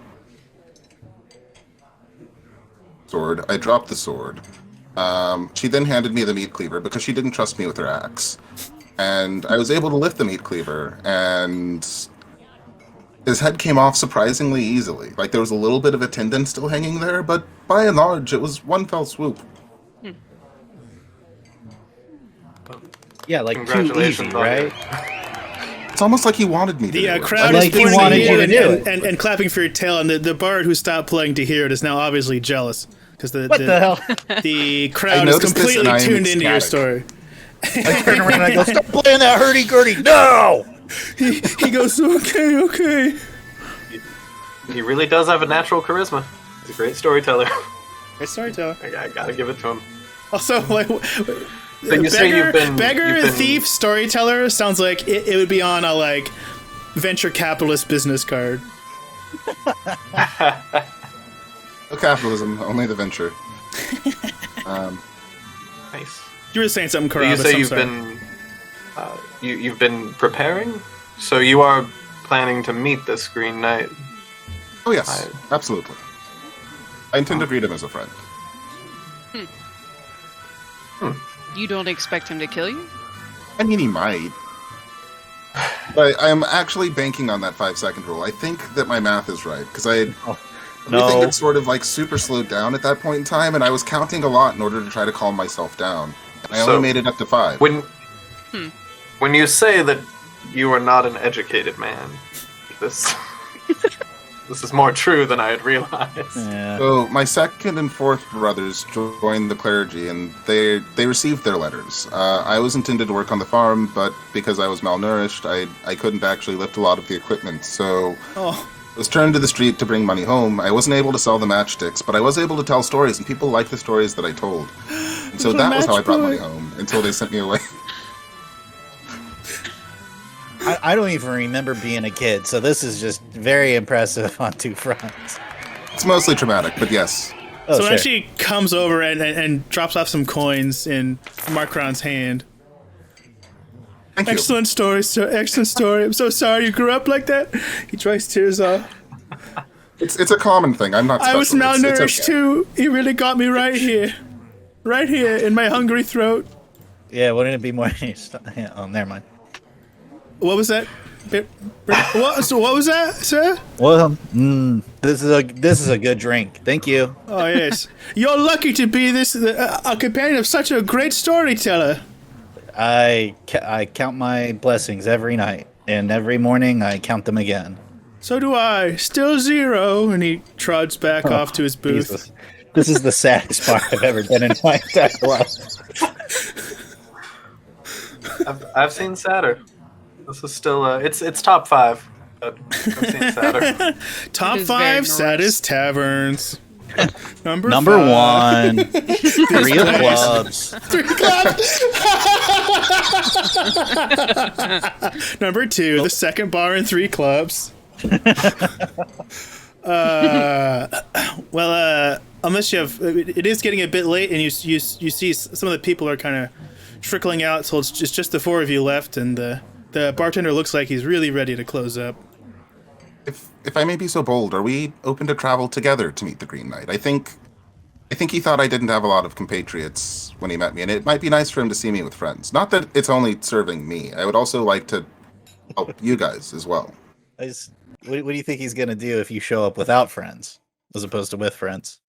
Speaker 3: sword. I dropped the sword. She then handed me the meat cleaver because she didn't trust me with her axe. And I was able to lift the meat cleaver, and his head came off surprisingly easily. Like, there was a little bit of a tendon still hanging there, but by and large, it was one fell swoop.
Speaker 6: Yeah, like too
Speaker 2: Congratulations
Speaker 6: easy,
Speaker 2: on
Speaker 6: right?
Speaker 3: It's almost like he wanted me to do it.
Speaker 1: The crowd
Speaker 4: Like
Speaker 1: is
Speaker 4: he
Speaker 1: pointing
Speaker 4: wanted
Speaker 1: at
Speaker 4: you to do
Speaker 1: and, and clapping for your tail, and the bard who stopped playing to hear it is now obviously jealous because
Speaker 6: What the hell?
Speaker 1: the crowd is
Speaker 3: noticed this
Speaker 1: completely
Speaker 3: and I am
Speaker 1: tuned into your
Speaker 3: ecstatic.
Speaker 1: story.
Speaker 6: I turn around and I go, stop playing that hurdy-gurdy. No!
Speaker 1: He goes, okay.
Speaker 2: He really does have a natural charisma. He's a great storyteller.
Speaker 1: Hey, storyteller.
Speaker 2: I gotta give it to him.
Speaker 1: Also, like,
Speaker 2: So you say you've been
Speaker 1: thief, storyteller sounds like it would be on a like venture capitalist business card.
Speaker 3: No capitalism, only the venture.
Speaker 2: Nice.
Speaker 1: You were saying something,
Speaker 2: So
Speaker 1: Carabas.
Speaker 2: you say
Speaker 1: I'm
Speaker 2: you've
Speaker 1: sorry.
Speaker 2: been you've been preparing. So you are planning to meet this Green Knight.
Speaker 3: Oh yes, absolutely. I intend to greet him as a friend.
Speaker 5: You don't expect him to kill you?
Speaker 3: I mean, he might. But I'm actually banking on that 5-second rule. I think that my math is right, because everything had sort of like super slowed down at that point in time, and I was counting a lot in order to try to calm myself down. And I only made it up to 5.
Speaker 2: When you say that you are not an educated man, this is more true than I had realized.
Speaker 4: Yeah.
Speaker 3: So my second and fourth brothers joined the clergy, and they received their letters. I was intended to work on the farm, but because I was malnourished, I couldn't actually lift a lot of the equipment. So I was turned to the street to bring money home. I wasn't able to sell the matchsticks, but I was able to tell stories, and people liked the stories that I told. And so that was how I brought money home until they sent me away.
Speaker 4: I don't even remember being a kid, so this is just very impressive on two fronts.
Speaker 3: It's mostly traumatic, but yes.
Speaker 4: Oh,
Speaker 1: So
Speaker 4: sure.
Speaker 1: when she comes over and drops off some coins in Markron's hand.
Speaker 3: Thank you.
Speaker 1: Excellent story, sir. Excellent story. I'm so sorry you grew up like that. He dries tears off.
Speaker 3: It's a common thing. I'm not
Speaker 1: I was
Speaker 3: special. It's
Speaker 1: malnourished
Speaker 3: okay.
Speaker 1: too. He really got me right here. Right here in my hungry throat.
Speaker 4: Yeah, wouldn't it be more? Yeah, oh, never mind.
Speaker 1: What was that? What was that, sir?
Speaker 4: Well, this is a good drink. Thank you.
Speaker 1: Oh yes, you're lucky to be a companion of such a great storyteller.
Speaker 4: I count my blessings every night, and every morning I count them again.
Speaker 1: So do I. Still 0, and he trots back off to his booth.
Speaker 4: Jesus. This is the saddest part I've ever been in my entire life.
Speaker 2: I've seen sadder. This is still it's top 5. But I've seen sadder.
Speaker 1: Top
Speaker 5: It is very
Speaker 1: 5 saddest taverns. Number
Speaker 4: 1, 3 of clubs.
Speaker 1: 3 clubs. Number 2, the second bar in 3 clubs. Unless you have, it is getting a bit late, and you see some of the people are kind of trickling out, so it's just the 4 of you left, and the bartender looks like he's really ready to close up.
Speaker 3: If I may be so bold, are we open to travel together to meet the Green Knight? I think he thought I didn't have a lot of compatriots when he met me, and it might be nice for him to see me with friends. Not that it's only serving me. I would also like to help you guys as well.
Speaker 4: What do you think he's gonna do if you show up without friends, as opposed to with friends?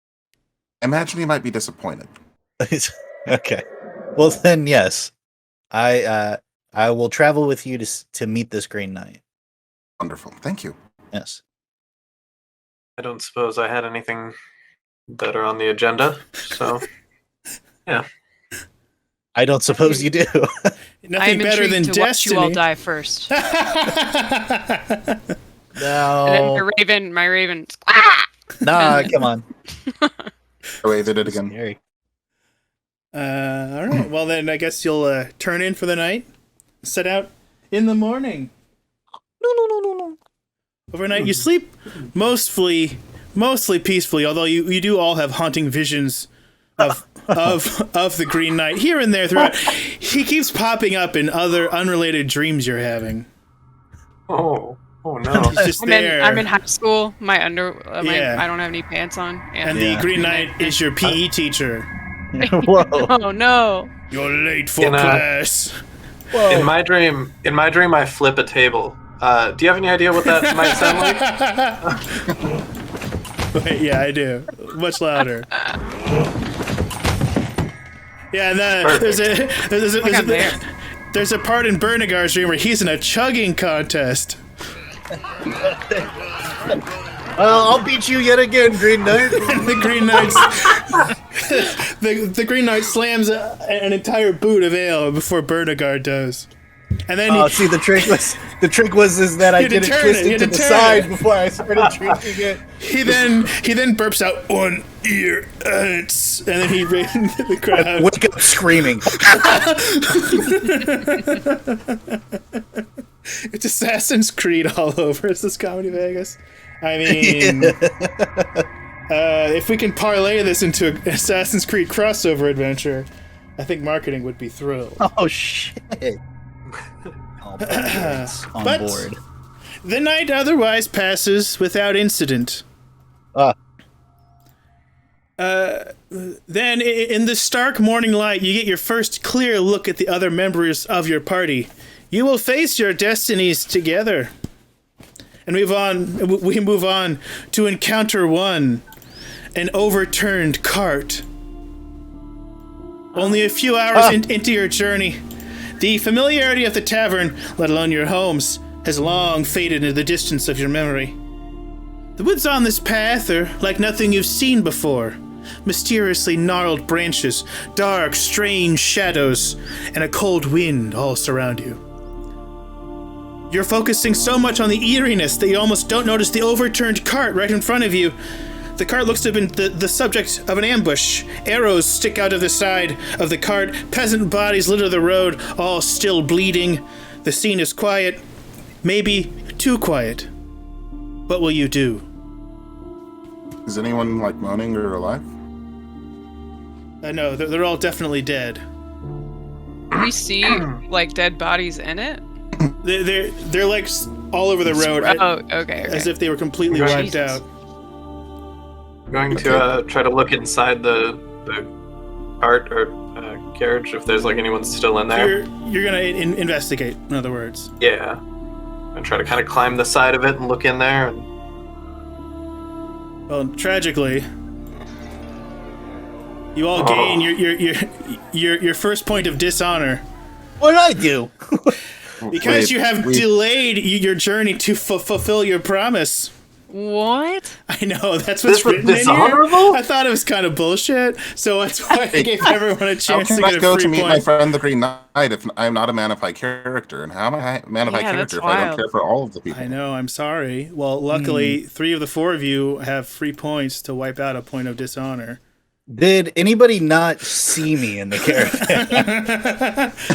Speaker 3: I imagine he might be disappointed.
Speaker 4: Okay. Well then, yes, I will travel with you to meet this Green Knight.
Speaker 3: Wonderful. Thank you.
Speaker 4: Yes.
Speaker 2: I don't suppose I had anything better on the agenda, so yeah.
Speaker 4: I don't suppose you do.
Speaker 1: Nothing better than
Speaker 5: to watch you all
Speaker 1: destiny.
Speaker 5: die first.
Speaker 4: No.
Speaker 5: And then my raven.
Speaker 4: Nah, come on.
Speaker 3: Oh, wait, did it again.
Speaker 4: Scary.
Speaker 1: All right. Well, then I guess you'll turn in for the night. Set out in the morning.
Speaker 4: No.
Speaker 1: Overnight, you sleep mostly peacefully. Although you do all have haunting visions of the Green Knight here and there throughout. He keeps popping up in other unrelated dreams you're having.
Speaker 2: Oh no.
Speaker 1: He's just there.
Speaker 5: I'm in high school. I don't have any pants on.
Speaker 1: And the Green Knight is your PE teacher.
Speaker 4: Whoa.
Speaker 5: Oh no.
Speaker 1: You're late for class.
Speaker 2: In my dream, I flip a table. Do you have any idea what that might sound like?
Speaker 1: Wait, yeah, I do. Much louder. Yeah, and then there's a there's a part in Bernigar's dream where he's in a chugging contest.
Speaker 6: I'll beat you yet again, Green Knight.
Speaker 1: The Green Knight's the Green Knight slams an entire boot of ale before Bernigar does. And then
Speaker 6: the trick was that I didn't twist it to the side before I started drinking it.
Speaker 1: He then burps out one ear ants, and then he ran into the crowd.
Speaker 6: Wake up screaming.
Speaker 1: It's Assassin's Creed all over. Is this Comedy Vegas? I mean, if we can parlay this into an Assassin's Creed crossover adventure, I think marketing would be thrilled.
Speaker 6: Oh shit! On board.
Speaker 1: The night otherwise passes without incident. Then, in the stark morning light, you get your first clear look at the other members of your party. You will face your destinies together. And we move on to encounter 1, an overturned cart. Only a few hours into your journey, the familiarity of the tavern, let alone your homes, has long faded into the distance of your memory. The woods on this path are like nothing you've seen before. Mysteriously gnarled branches, dark, strange shadows, and a cold wind all surround you. You're focusing so much on the eeriness that you almost don't notice the overturned cart right in front of you. The cart looks to have been the subject of an ambush. Arrows stick out of the side of the cart. Peasant bodies litter the road, all still bleeding. The scene is quiet. Maybe too quiet. What will you do?
Speaker 3: Is anyone, moaning or alive?
Speaker 1: No, they're all definitely dead.
Speaker 5: We see, dead bodies in it?
Speaker 1: They're all over the road.
Speaker 5: Okay.
Speaker 1: As if they were completely wiped out.
Speaker 2: I'm going to try to look inside the cart or carriage if there's anyone still in there.
Speaker 1: You're gonna investigate, in other words.
Speaker 2: Yeah. And try to kind of climb the side of it and look in there. And...
Speaker 1: Well, tragically, you all gain your first point of dishonor.
Speaker 6: What did I do?
Speaker 1: Because you have delayed your journey to fulfill your promise.
Speaker 5: What?
Speaker 1: I know, that's what's written in here. I thought it was kind of bullshit, so that's why I gave everyone a chance to get a free point.
Speaker 3: How can I go to meet my friend the Green Knight if I'm not a man of high character? And how am I a man of high character if I don't care for all of the people?
Speaker 1: I know, I'm sorry. Well, luckily, 3 of the 4 of you have free points to wipe out a point of dishonor.
Speaker 6: Did anybody not see me in the character?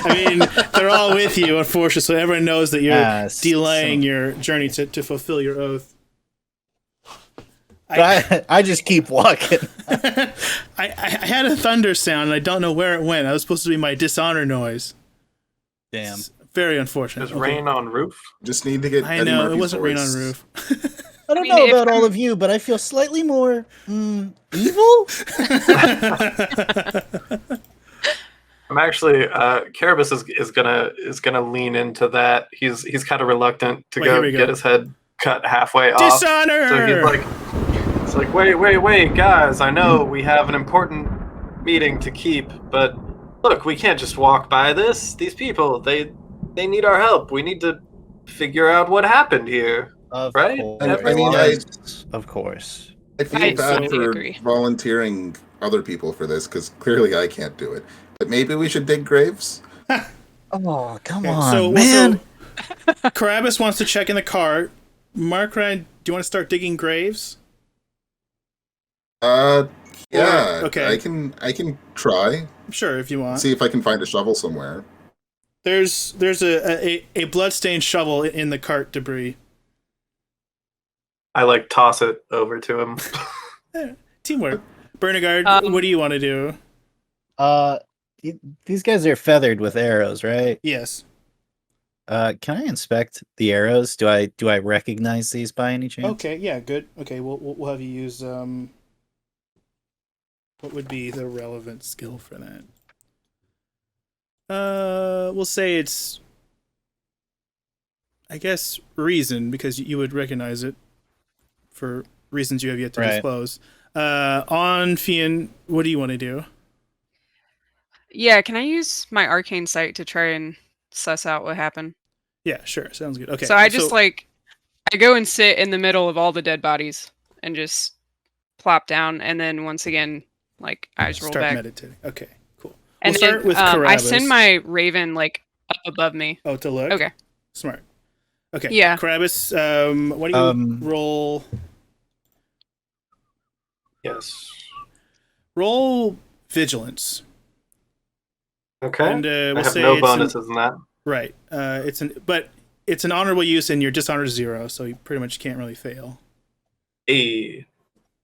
Speaker 1: I mean, they're all with you, unfortunately, so everyone knows that you're delaying your journey to fulfill your oath.
Speaker 6: I just keep walking.
Speaker 1: I had a thunder sound, and I don't know where it went. That was supposed to be my dishonor noise.
Speaker 6: Damn.
Speaker 1: It's very unfortunate.
Speaker 2: There's rain on roof?
Speaker 3: Just need to get
Speaker 1: I know, it wasn't rain on roof.
Speaker 6: I don't know about all of you, but I feel slightly more evil.
Speaker 2: I'm actually Carabas is gonna lean into that. He's kind of reluctant to go get his head cut halfway off.
Speaker 1: Dishonor!
Speaker 2: So he's like, wait, guys, I know we have an important meeting to keep, but look, we can't just walk by this. These people, they need our help. We need to figure out what happened here. Right?
Speaker 6: Of course.
Speaker 3: I feel bad for volunteering other people for this, because clearly I can't do it. But maybe we should dig graves?
Speaker 6: Oh, come on, man.
Speaker 1: So Carabas wants to check in the car. Mark Ryan, do you want to start digging graves?
Speaker 3: Yeah.
Speaker 1: Okay.
Speaker 3: I can try.
Speaker 1: Sure, if you want.
Speaker 3: See if I can find a shovel somewhere.
Speaker 1: There's a bloodstained shovel in the cart debris.
Speaker 2: I toss it over to him.
Speaker 1: Teamwork. Bernigard, what do you want to do?
Speaker 6: These guys are feathered with arrows, right?
Speaker 1: Yes.
Speaker 6: Can I inspect the arrows? Do I recognize these by any chance?
Speaker 1: Okay, yeah, good. Okay, we'll have you use what would be the relevant skill for that? We'll say it's, I guess, reason, because you would recognize it for reasons you have yet to disclose. On Fian, what do you want to do?
Speaker 5: Yeah, can I use my arcane sight to try and suss out what happened.
Speaker 1: Yeah, sure. Sounds good. Okay.
Speaker 5: So I just I go and sit in the middle of all the dead bodies and just plop down, and then once again, eyes roll
Speaker 1: start
Speaker 5: back.
Speaker 1: meditating. Okay, cool.
Speaker 5: And
Speaker 1: We'll
Speaker 5: then
Speaker 1: start with
Speaker 5: I send my raven up above me.
Speaker 1: Oh, to look.
Speaker 5: Okay.
Speaker 1: Smart. Okay.
Speaker 5: Yeah.
Speaker 1: Carabas, what do you roll?
Speaker 2: Yes.
Speaker 1: Roll vigilance.
Speaker 2: Okay.
Speaker 1: And
Speaker 2: I
Speaker 1: we'll
Speaker 2: have
Speaker 1: say
Speaker 2: no bonuses in that.
Speaker 1: Right. It's an honorable use, and your dishonor is 0, so you pretty much can't really fail.
Speaker 2: Hey.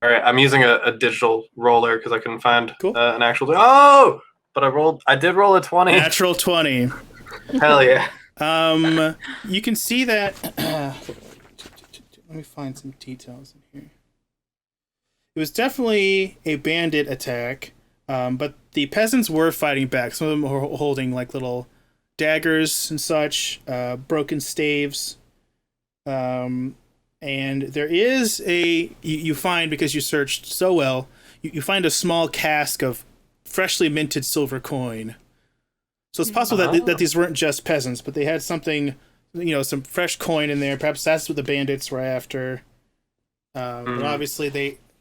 Speaker 2: All right. I'm using a digital roller because I couldn't find an actual. But I did roll a 20.
Speaker 1: Natural 20.
Speaker 2: Hell yeah.
Speaker 1: You can see that. Let me find some details in here. It was definitely a bandit attack, but the peasants were fighting back. Some of them were holding little daggers and such, broken staves. And there is you find, because you searched so well, you find a small cask of freshly minted silver coin. So it's possible that these weren't just peasants, but they had something, some fresh coin in there. Perhaps that's what the bandits were after. But obviously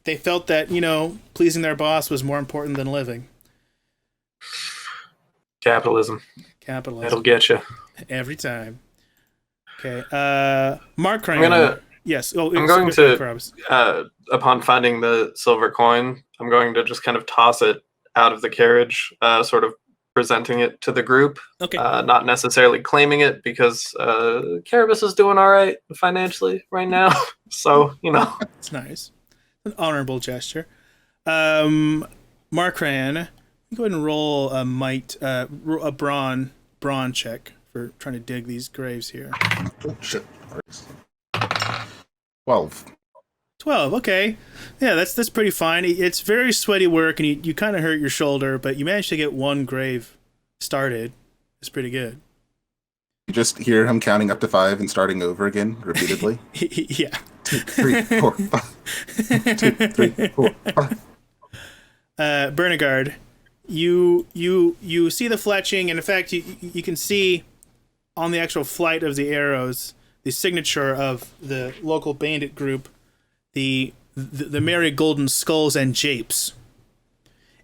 Speaker 1: they felt that, pleasing their boss was more important than living.
Speaker 2: Capitalism. That'll get you.
Speaker 1: Every time. Okay. Mark Ryan. Yes.
Speaker 2: I'm going to, upon finding the silver coin, I'm going to just kind of toss it out of the carriage, sort of presenting it to the group.
Speaker 1: Okay.
Speaker 2: Not necessarily claiming it, because Carabas is doing all right financially right now. So,
Speaker 1: It's nice. An honorable gesture. Mark Ryan, go ahead and roll a a brawn check for trying to dig these graves here.
Speaker 3: Oh, shit. 12.
Speaker 1: 12, okay. Yeah, that's pretty fine. It's very sweaty work, and you kind of hurt your shoulder, but you managed to get one grave started. It's pretty good.
Speaker 3: You just hear him counting up to 5 and starting over again repeatedly.
Speaker 1: Yeah.
Speaker 3: 2, 3, 4, 5. 2, 3, 4, 5.
Speaker 1: Bernigard, you see the fletching, and in fact, you can see on the actual flight of the arrows the signature of the local bandit group, the Merry Golden Skulls and Japes.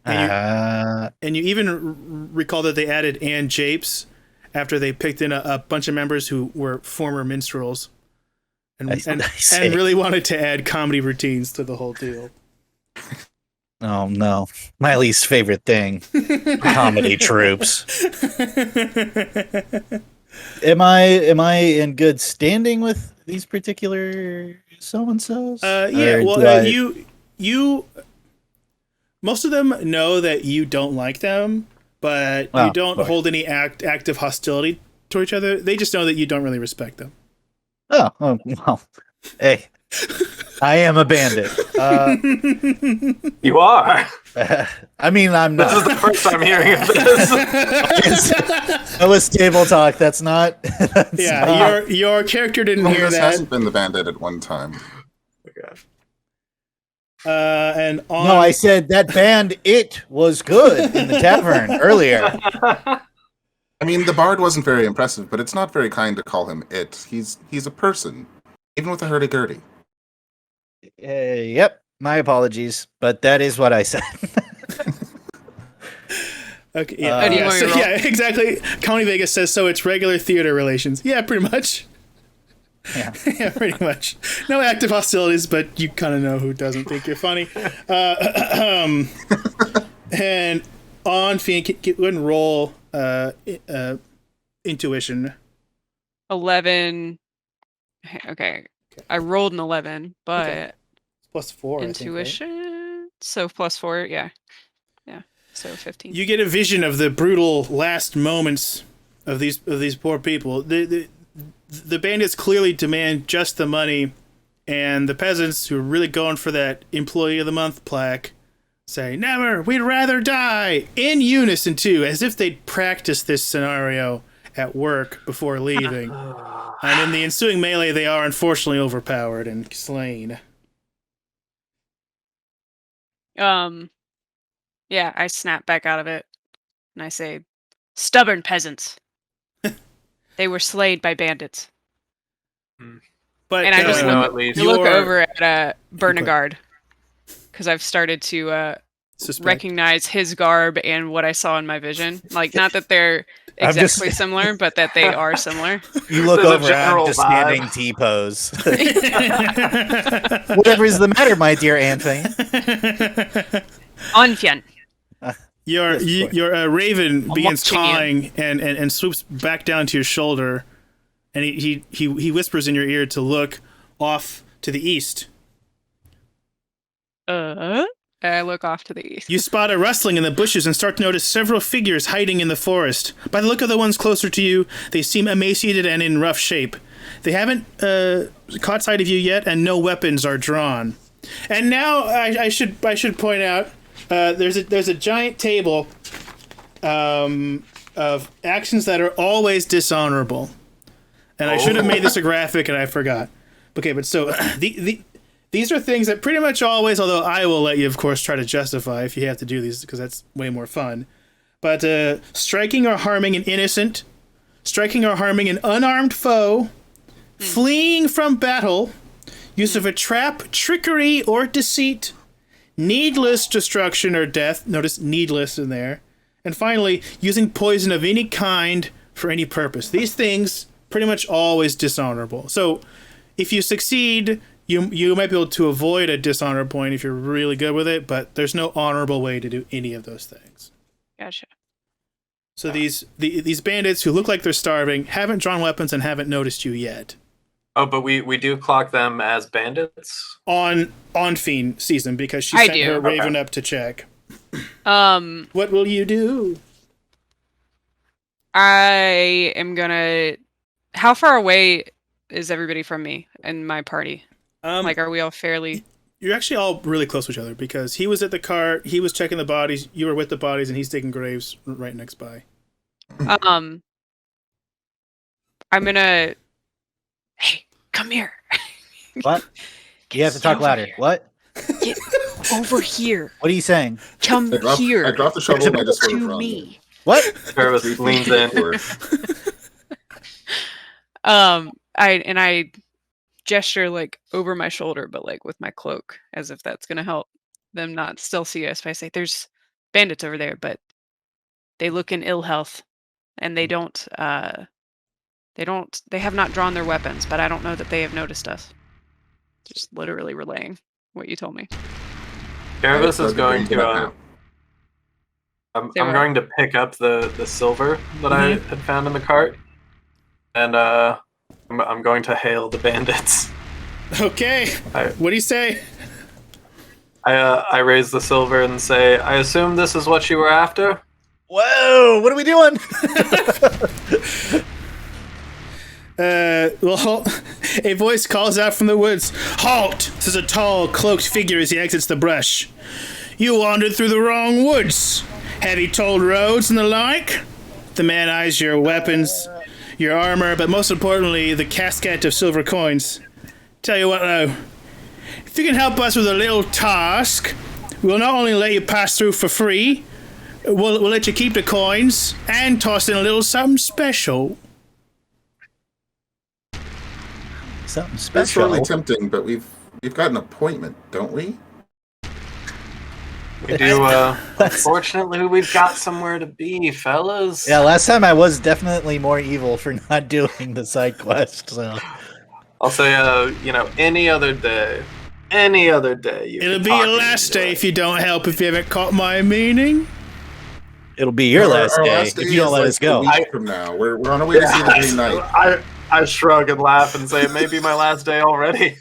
Speaker 1: And you even recall that they added "and Japes" after they picked in a bunch of members who were former minstrels, and really wanted to add comedy routines to the whole deal.
Speaker 4: Oh no, my least favorite thing: comedy troops. Am I in good standing with these particular so-and-sos?
Speaker 1: Yeah, well, you most of them know that you don't like them, but you don't hold any active hostility to each other. They just know that you don't really respect them.
Speaker 4: Oh well, hey, I am a bandit.
Speaker 2: You are.
Speaker 4: I mean, I'm not.
Speaker 2: This is the first time hearing of this.
Speaker 4: That was table talk. That's not.
Speaker 1: Your character didn't hear that.
Speaker 3: Hasn't been the bandit at one time.
Speaker 2: Okay.
Speaker 4: No, I said that it was good in the tavern earlier.
Speaker 3: I mean, the bard wasn't very impressive, but it's not very kind to call him it. He's a person, even with a hurdy-gurdy.
Speaker 4: Yep. My apologies, but that is what I said.
Speaker 1: Okay. Yeah. Exactly. County Vegas says so. It's regular theater relations. Yeah, pretty much.
Speaker 4: Yeah.
Speaker 1: Yeah, pretty much. No active hostilities, but you kind of know who doesn't think you're funny. And on Fiend, go ahead and roll intuition.
Speaker 5: 11. Okay. I rolled an 11, but
Speaker 1: It's plus 4.
Speaker 5: intuition. I think, right? So plus 4, yeah. So 15.
Speaker 1: You get a vision of the brutal last moments of these poor people. The bandits clearly demand just the money, and the peasants who are really going for that Employee of the Month plaque say, "Never, we'd rather die," in unison too, as if they'd practiced this scenario at work before leaving. And in the ensuing melee, they are unfortunately overpowered and slain.
Speaker 5: Yeah, I snap back out of it, and I say, "Stubborn peasants." They were slayed by bandits.
Speaker 1: But
Speaker 5: and I just
Speaker 2: at least.
Speaker 5: look over at Bernagard because I've started to recognize his garb and what I saw in my vision. Like, not that they're exactly similar, but that they are similar.
Speaker 6: You look
Speaker 2: There's a
Speaker 6: over at him, just
Speaker 2: general vibe.
Speaker 6: standing T-pose. Whatever is the matter, my dear Anthony?
Speaker 5: Onfian.
Speaker 1: Your raven begins
Speaker 5: watching you.
Speaker 1: cawing and swoops back down to your shoulder, and he whispers in your ear to look off to the east.
Speaker 5: I look off to the east.
Speaker 1: You spot a rustling in the bushes and start to notice several figures hiding in the forest. By the look of the ones closer to you, they seem emaciated and in rough shape. They haven't caught sight of you yet, and no weapons are drawn. And now I should point out there's a giant table of actions that are always dishonorable. And I should have made this a graphic, and I forgot. Okay, but so these are things that pretty much always, although I will let you, of course, try to justify if you have to do these, because that's way more fun. But striking or harming an innocent, striking or harming an unarmed foe, fleeing from battle, use of a trap, trickery, or deceit, needless destruction or death, notice needless in there, and finally, using poison of any kind for any purpose. These things pretty much always dishonorable. So if you succeed, you might be able to avoid a dishonor point if you're really good with it, but there's no honorable way to do any of those things.
Speaker 5: Gotcha.
Speaker 1: So these bandits who look like they're starving haven't drawn weapons and haven't noticed you yet.
Speaker 2: Oh, but we do clock them as bandits?
Speaker 1: On Fiend season, because she
Speaker 5: I
Speaker 1: sent
Speaker 5: do.
Speaker 1: her raven up to check. What will you do?
Speaker 5: I am gonna... How far away is everybody from me and my party? Like, are we all fairly...
Speaker 1: You're actually all really close to each other, because he was at the cart, he was checking the bodies, you were with the bodies, and he's digging graves right next by.
Speaker 5: I'm gonna... Hey, come here.
Speaker 6: What? You have to talk louder.
Speaker 5: Here.
Speaker 6: What?
Speaker 5: Get over here.
Speaker 6: What are you saying?
Speaker 5: Come here.
Speaker 3: I dropped the shovel and I just went
Speaker 5: to
Speaker 3: from
Speaker 5: me.
Speaker 6: What?
Speaker 2: Travis leans in.
Speaker 5: I gesture like over my shoulder, but like with my cloak, as if that's gonna help them not still see us. If I say there's bandits over there, but they look in ill health, and they have not drawn their weapons, but I don't know that they have noticed us. Just literally relaying what you told me.
Speaker 2: Travis is going to. I'm
Speaker 5: Say what?
Speaker 2: going to pick up the silver that I had found in the cart, and I'm going to hail the bandits.
Speaker 1: Okay. What do you say?
Speaker 2: I raise the silver and say, I assume this is what you were after?
Speaker 6: Whoa! What are we doing?
Speaker 1: Well, a voice calls out from the woods. Halt! Says a tall, cloaked figure as he exits the brush. You wandered through the wrong woods. Have you told roads and the like? The man eyes your weapons, your armor, but most importantly, the casket of silver coins. Tell you what, though. If you can help us with a little task, we'll not only let you pass through for free, we'll let you keep the coins and toss in a little something special.
Speaker 6: Something
Speaker 3: That's
Speaker 6: special.
Speaker 3: really tempting, but we've got an appointment, don't we?
Speaker 2: We do, unfortunately, we've got somewhere to be, fellas.
Speaker 6: Yeah, last time I was definitely more evil for not doing the side quest, so...
Speaker 2: I'll say, any other day. Any other day.
Speaker 1: It'll be your last day if you don't help, if you haven't caught my meaning.
Speaker 6: It'll be your last day if you don't let us go.
Speaker 3: A week from now. We're on our way to see the Green Knight.
Speaker 2: I shrug and laugh and say, it may be my last day already.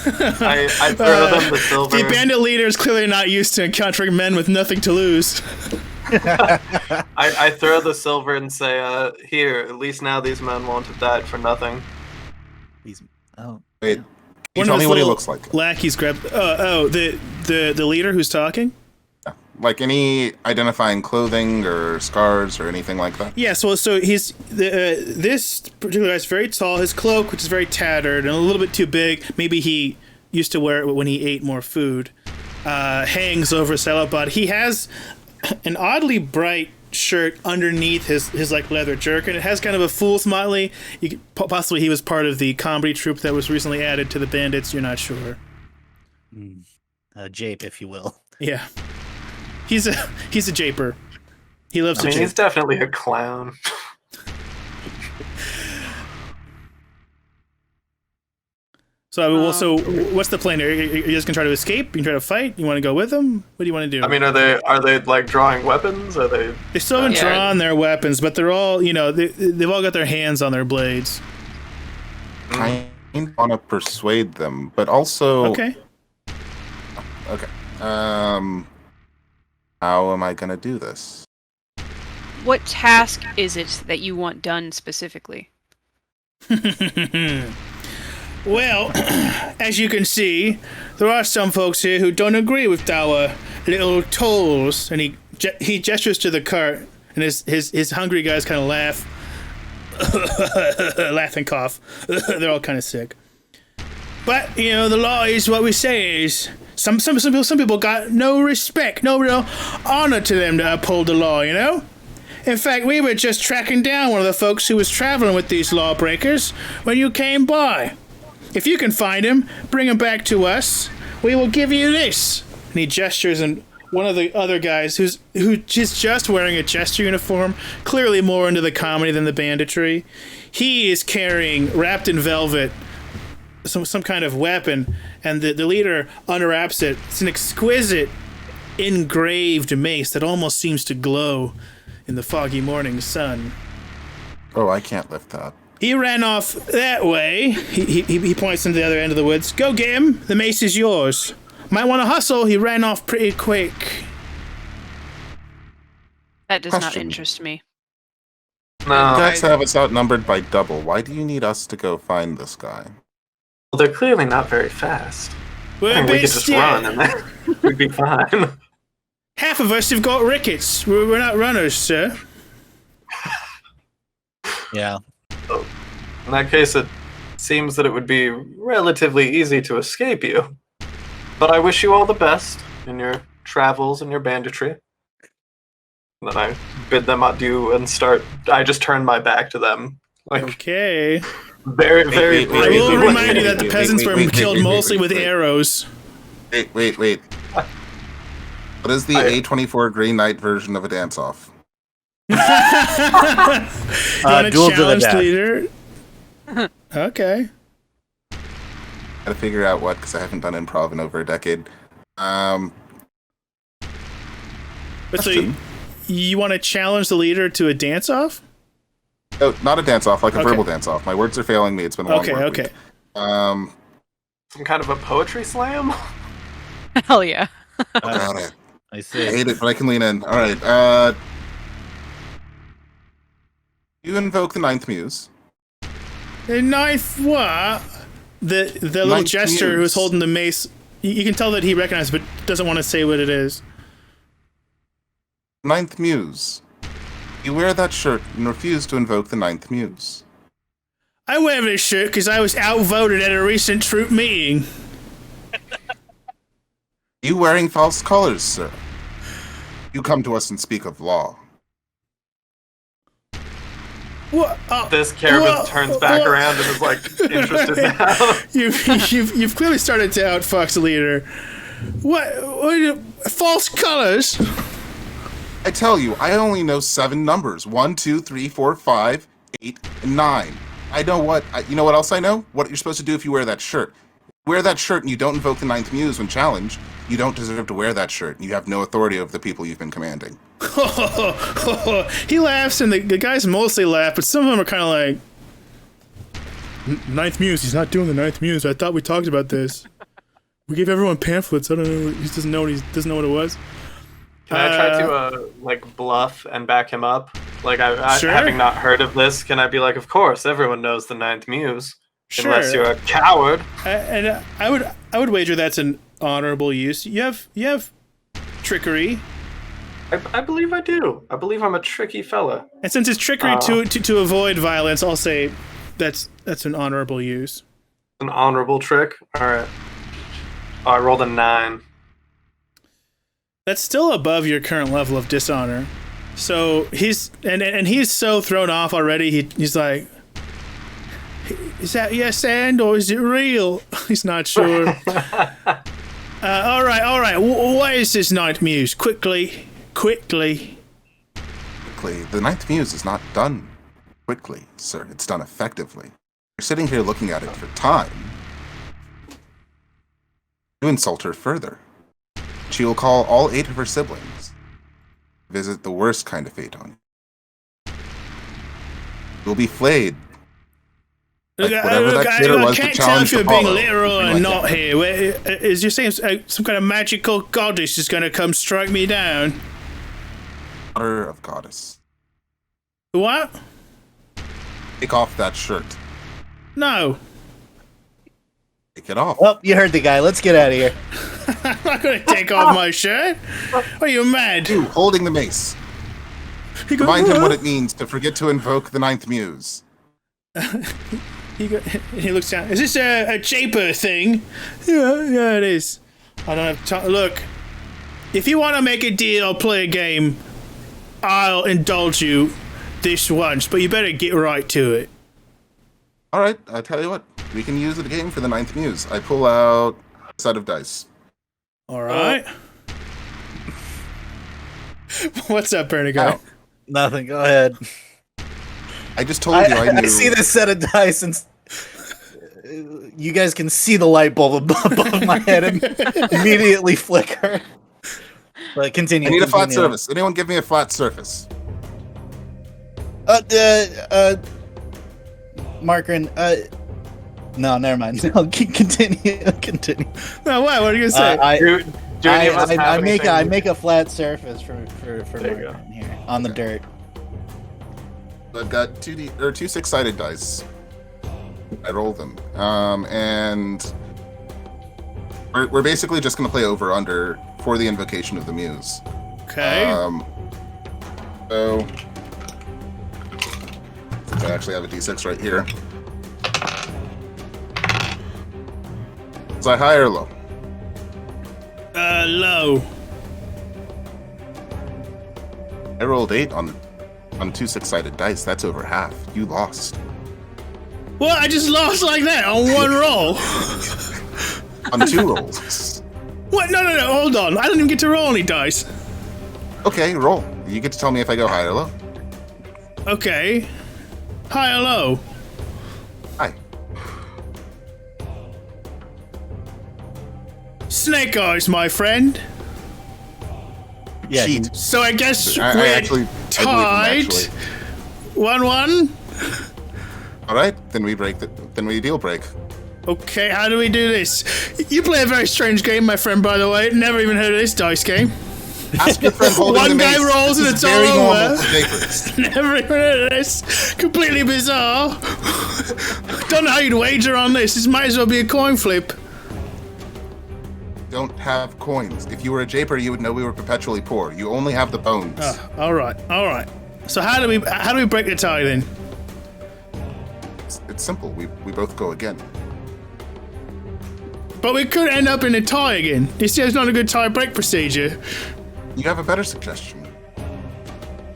Speaker 2: I throw them the silver.
Speaker 1: The bandit leader is clearly not used to encountering men with nothing to lose.
Speaker 2: I throw the silver and say, here, at least now these men won't have died for nothing.
Speaker 3: Wait, can you tell me what he looks like?
Speaker 1: Lackeys grab. The leader who's talking.
Speaker 3: Like any identifying clothing or scars or anything like that?
Speaker 1: Yeah, so he's this particular guy's very tall. His cloak, which is very tattered and a little bit too big, maybe he used to wear it when he ate more food, hangs over his saddle body. He has an oddly bright shirt underneath his like leather jerkin. It has kind of a fool's motley. Possibly he was part of the comedy troupe that was recently added to the bandits. You're not sure.
Speaker 4: A jape, if you will.
Speaker 1: Yeah, he's a japer. He loves to jape.
Speaker 2: He's definitely a clown.
Speaker 1: So what's the plan? Are you just gonna try to escape? You can try to fight? You want to go with them? What do you want to do?
Speaker 2: I mean, are they like drawing weapons? Are they?
Speaker 1: They still haven't drawn their weapons, but they're all, they've all got their hands on their blades.
Speaker 3: I want to persuade them, but also.
Speaker 1: Okay.
Speaker 3: How am I gonna do this?
Speaker 5: What task is it that you want done specifically?
Speaker 1: Well, as you can see, there are some folks here who don't agree with our little tolls, and he gestures to the cart, and his hungry guys kind of laugh, laugh and cough. They're all kind of sick. But the law is what we say is. Some people got no respect, no real honor to them to uphold the law. In fact, we were just tracking down one of the folks who was traveling with these lawbreakers when you came by. If you can find him, bring him back to us. We will give you this. And he gestures, and one of the other guys who's just wearing a jester uniform, clearly more into the comedy than the banditry, he is carrying, wrapped in velvet, some kind of weapon, and the leader unwraps it. It's an exquisite engraved mace that almost seems to glow in the foggy morning sun.
Speaker 3: Oh, I can't lift that.
Speaker 1: He ran off that way. He points into the other end of the woods. Go get him. The mace is yours. Might want to hustle. He ran off pretty quick.
Speaker 5: That does not interest me.
Speaker 2: No.
Speaker 3: Guys have us outnumbered by double. Why do you need us to go find this guy?
Speaker 2: Well, they're clearly not very fast.
Speaker 1: We're
Speaker 2: I mean, we could just run and then we'd be fine.
Speaker 1: Half of us have got rickets. We're not runners, sir.
Speaker 4: Yeah.
Speaker 2: So, in that case, it seems that it would be relatively easy to escape you. But I wish you all the best in your travels and your banditry. And then I bid them adieu and start. I just turn my back to them.
Speaker 1: Okay.
Speaker 2: Very.
Speaker 1: I will remind you that the peasants were killed mostly with arrows.
Speaker 3: Wait. What is the A24 Green Knight version of a dance-off?
Speaker 1: You want to
Speaker 4: Duel to the
Speaker 1: challenge
Speaker 4: death.
Speaker 1: leader? Okay.
Speaker 3: Gotta figure out what, because I haven't done improv in over a decade.
Speaker 1: But so you want to challenge the leader to a dance-off?
Speaker 3: No, not a dance-off, like a verbal dance-off. My words are failing me. It's been a long work
Speaker 1: Okay.
Speaker 3: week.
Speaker 2: Some kind of a poetry slam?
Speaker 5: Hell yeah.
Speaker 3: Got it.
Speaker 4: I
Speaker 3: I
Speaker 4: see.
Speaker 3: hate it, but I can lean in. All right. You invoke the ninth muse.
Speaker 1: The ninth what? The little
Speaker 3: Ninth
Speaker 1: jester
Speaker 3: muse.
Speaker 1: who's holding the mace. You can tell that he recognizes, but doesn't want to say what it is.
Speaker 3: Ninth muse. You wear that shirt and refuse to invoke the ninth muse.
Speaker 1: I wear this shirt because I was outvoted at a recent troop meeting.
Speaker 3: You wearing false colors, sir. You come to us and speak of law.
Speaker 1: What?
Speaker 2: This caravan turns back around and is like interested now.
Speaker 1: You've clearly started to outfox the leader. What false colors?
Speaker 3: I tell you, I only know 7 numbers. 1, 2, 3, 4, 5, 8, and 9. I know what. You know what else I know? What you're supposed to do if you wear that shirt. Wear that shirt and you don't invoke the ninth muse when challenged. You don't deserve to wear that shirt. And you have no authority over the people you've been commanding.
Speaker 1: He laughs, and the guys mostly laugh, but some of them are kind of like, ninth muse. He's not doing the ninth muse. I thought we talked about this. We gave everyone pamphlets. I don't know. He doesn't know what it was.
Speaker 2: Can I try to like bluff and back him up? Like
Speaker 1: Sure.
Speaker 2: having not heard of this, can I be like, of course, everyone knows the ninth muse,
Speaker 1: Sure.
Speaker 2: unless you're a coward.
Speaker 1: And I would wager that's an honorable use. You have trickery,
Speaker 2: I believe I do. I believe I'm a tricky fella.
Speaker 1: and since it's trickery to avoid violence, I'll say that's an honorable use.
Speaker 2: An honorable trick. All right. Oh, I rolled a 9.
Speaker 1: That's still above your current level of dishonor. So he's so thrown off already. He's like, "Is that your sand or is it real?" He's not sure. All right. What is this ninth muse? Quickly.
Speaker 3: The ninth muse is not done quickly, sir. It's done effectively. You're sitting here looking at it for time. You insult her further. She will call all 8 of her siblings. Visit the worst kind of fate on you. You'll be flayed.
Speaker 1: Look, I can't tell if you're being literal or not here. Is you saying some kind of magical goddess is going to come strike me down?
Speaker 3: Daughter of goddess.
Speaker 1: What?
Speaker 3: Take off that shirt.
Speaker 1: No.
Speaker 3: Take it off.
Speaker 6: Well, you heard the guy. Let's get out of here.
Speaker 1: I'm not going to take off my shirt. Are you mad?
Speaker 3: You, holding the mace. Remind him what it means to forget to invoke the ninth muse.
Speaker 1: He looks down. Is this a japer thing? Yeah, it is. I don't have time. Look, if you want to make a deal or play a game, I'll indulge you this once, but you better get right to it.
Speaker 3: All right, I tell you what. We can use the game for the ninth muse. I pull out a set of dice.
Speaker 1: All right. What's up, Bernigo?
Speaker 6: Nothing. Go ahead.
Speaker 3: I just told you I knew.
Speaker 6: I see this set of dice, and you guys can see the light bulb above my head and immediately flicker. But continue.
Speaker 3: I need a flat surface. Anyone give me a flat surface?
Speaker 6: Margaret, no, never mind. No, continue.
Speaker 1: No, what? What are you gonna say?
Speaker 6: I make a flat surface for Margaret here on the dirt.
Speaker 3: I've got two 6-sided dice. I roll them, and we're basically just gonna play over under for the invocation of the muse.
Speaker 1: Okay.
Speaker 3: So I actually have a d6 right here. Is I high or low?
Speaker 1: Low.
Speaker 3: I rolled 8 on 2 6-sided dice. That's over half. You lost.
Speaker 1: What? I just lost like that on one roll.
Speaker 3: On 2 rolls.
Speaker 1: What? No. Hold on. I didn't even get to roll any dice.
Speaker 3: Okay, roll. You get to tell me if I go high or low.
Speaker 1: Okay. High or low?
Speaker 3: High.
Speaker 1: Snake eyes, my friend.
Speaker 6: Yeah.
Speaker 3: Cheat.
Speaker 1: So I guess
Speaker 3: I
Speaker 1: we're
Speaker 3: believe him,
Speaker 1: tied.
Speaker 3: actually.
Speaker 1: 1-1.
Speaker 3: All right, then we deal break.
Speaker 1: Okay, how do we do this? You play a very strange game, my friend, by the way. Never even heard of this dice game.
Speaker 3: Ask your friend holding
Speaker 1: One
Speaker 3: the
Speaker 1: guy
Speaker 3: mace.
Speaker 1: rolls and
Speaker 3: This
Speaker 1: it's
Speaker 3: is
Speaker 1: all
Speaker 3: very normal
Speaker 1: over.
Speaker 3: for japers.
Speaker 1: Never even heard of this. Completely bizarre. Don't know how you'd wager on this. This might as well be a coin flip.
Speaker 3: Don't have coins. If you were a japer, you would know we were perpetually poor. You only have the bones.
Speaker 1: All right. So how do we break the tie then?
Speaker 3: It's simple. We both go again.
Speaker 1: But we could end up in a tie again. This is not a good tie break procedure.
Speaker 3: You have a better suggestion.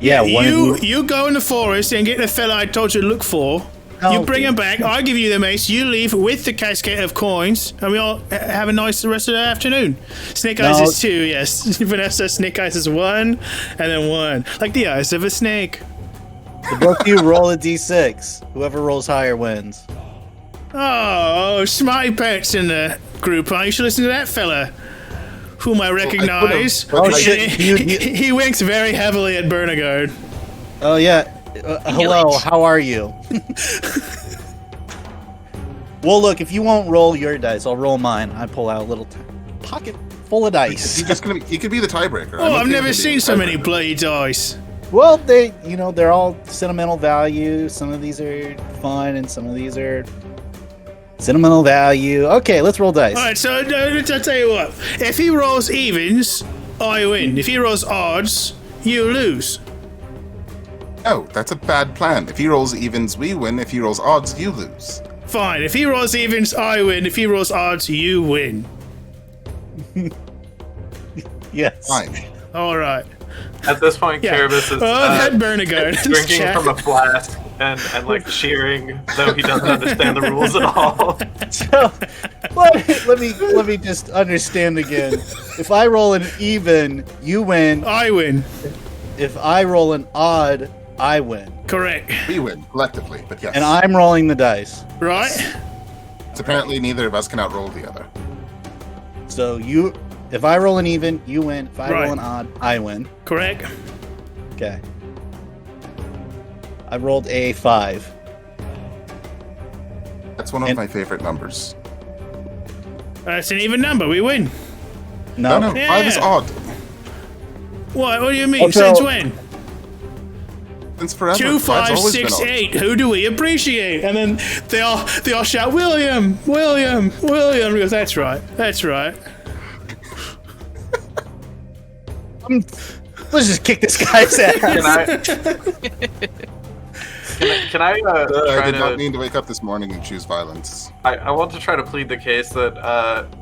Speaker 6: Yeah,
Speaker 1: you go in the forest and get the fella I told you to look for. You bring him back. I give you the mace. You leave with the cascade of coins, and we all have a nice rest of the afternoon. Snake eyes is 2, yes. Vanessa, snake eyes is 1, and then 1, like the eyes of a snake.
Speaker 6: The both of you roll a d6. Whoever rolls higher wins.
Speaker 1: Oh, smarty pants in the group. Huh? You should listen to that fella, whom I recognize. He winks very heavily at Bernagard.
Speaker 6: Oh yeah. Hello, how are you? Well, look, if you won't roll your dice, I'll roll mine. I pull out a little pocket full of dice.
Speaker 3: He could be the tiebreaker.
Speaker 1: Oh, I've never seen so many bloody dice.
Speaker 6: Well, they're all sentimental value. Some of these are fun, and some of these are sentimental value. Okay, let's roll dice.
Speaker 1: All right, so I'll tell you what. If he rolls evens, I win. If he rolls odds, you lose.
Speaker 3: No, that's a bad plan. If he rolls evens, we win. If he rolls odds, you lose.
Speaker 1: Fine. If he rolls evens, I win. If he rolls odds, you win.
Speaker 6: Yes.
Speaker 3: Fine.
Speaker 1: All right.
Speaker 2: At this point,
Speaker 1: Yeah.
Speaker 2: Carabas is
Speaker 1: that Bernigard.
Speaker 2: drinking from a flask and like cheering, though he doesn't understand the rules at all.
Speaker 6: So, let me just understand again. If I roll an even, you win.
Speaker 1: I win.
Speaker 6: If I roll an odd, I win.
Speaker 1: Correct.
Speaker 3: We win collectively, but yes.
Speaker 6: And I'm rolling the dice.
Speaker 1: Right?
Speaker 3: It's apparently neither of us can outroll the other.
Speaker 6: So if I roll an even, you win. If I
Speaker 1: Right.
Speaker 6: roll an odd, I win.
Speaker 1: Correct.
Speaker 6: Okay. I rolled a 5.
Speaker 3: That's one of my favorite numbers.
Speaker 1: That's an even number. We win.
Speaker 3: No,
Speaker 6: No.
Speaker 3: 5 is
Speaker 1: Yeah.
Speaker 3: odd.
Speaker 1: What do you mean?
Speaker 6: Oh, so-
Speaker 1: Since when?
Speaker 3: Since forever.
Speaker 1: 2,
Speaker 3: 5's
Speaker 1: 5,
Speaker 3: always
Speaker 1: 6,
Speaker 3: been odd.
Speaker 1: 8. Who do we appreciate? And then they all shout, William, William, William. He goes, that's right. That's right.
Speaker 6: Let's just kick this guy's ass.
Speaker 2: Can I
Speaker 3: I
Speaker 2: try
Speaker 3: did not
Speaker 2: to?
Speaker 3: mean to wake up this morning and choose violence.
Speaker 2: I want to try to plead the case that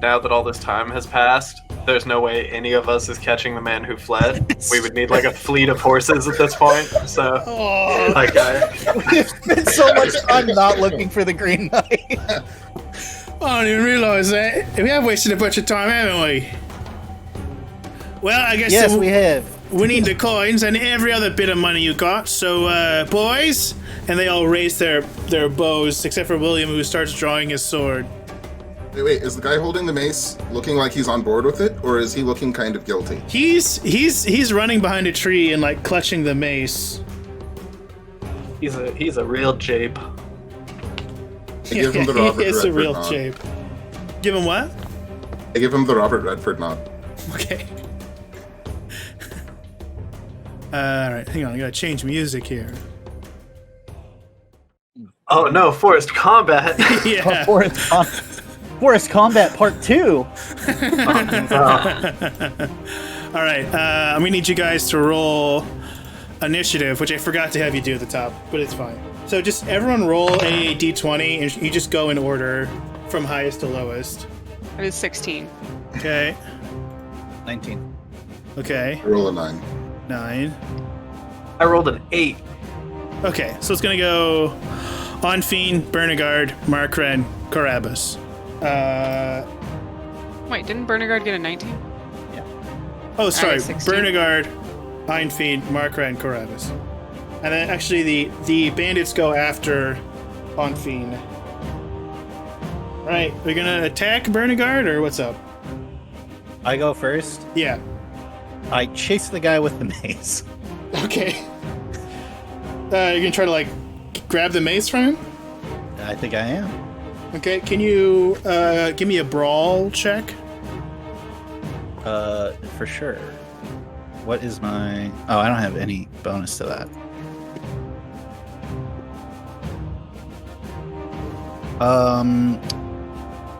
Speaker 2: now that all this time has passed, there's no way any of us is catching the man who fled. We would need like a fleet of horses at this point. So,
Speaker 1: Oh,
Speaker 2: like,
Speaker 6: It's been so much fun not looking for the Green Knight.
Speaker 1: I didn't even realize that. We have wasted a bunch of time, haven't we? Well, I guess
Speaker 6: Yes, we have.
Speaker 1: we need the coins and every other bit of money you got. So, boys, and they all raise their bows, except for William, who starts drawing his sword.
Speaker 3: Wait, is the guy holding the mace looking like he's on board with it, or is he looking kind of guilty?
Speaker 1: He's running behind a tree and like clutching the mace.
Speaker 2: he's a real jape.
Speaker 3: I give him the Robert
Speaker 1: It's a
Speaker 3: Redford
Speaker 1: real
Speaker 3: nod.
Speaker 1: shape. Give him what?
Speaker 3: I give him the Robert Redford nod.
Speaker 1: Okay. All right, hang on. I gotta change music here.
Speaker 2: Oh no, forced combat.
Speaker 1: Yeah.
Speaker 6: Forest Combat Part 2.
Speaker 1: All right. I'm gonna need you guys to roll initiative, which I forgot to have you do at the top, but it's fine. So just everyone roll a d20, and you just go in order from highest to lowest.
Speaker 5: It is 16.
Speaker 1: Okay.
Speaker 6: 19.
Speaker 1: Okay.
Speaker 3: Roll a 9.
Speaker 1: 9.
Speaker 2: I rolled an 8.
Speaker 1: Okay. So it's gonna go on Fiend, Bernigard, Markren, Carabas.
Speaker 5: Wait, didn't Bernigard get a 19?
Speaker 1: Oh, sorry.
Speaker 5: 16.
Speaker 1: Bernigard, Einfiend, Markren, Carabas. And then actually the bandits go after Einfiend. Right. We're gonna attack Bernigard or what's up?
Speaker 6: I go first.
Speaker 1: Yeah.
Speaker 6: I chase the guy with the mace.
Speaker 1: Okay. You're gonna try to like grab the mace from him?
Speaker 6: I think I am.
Speaker 1: Okay, can you give me a brawl check?
Speaker 6: For sure. What is my... Oh, I don't have any bonus to that.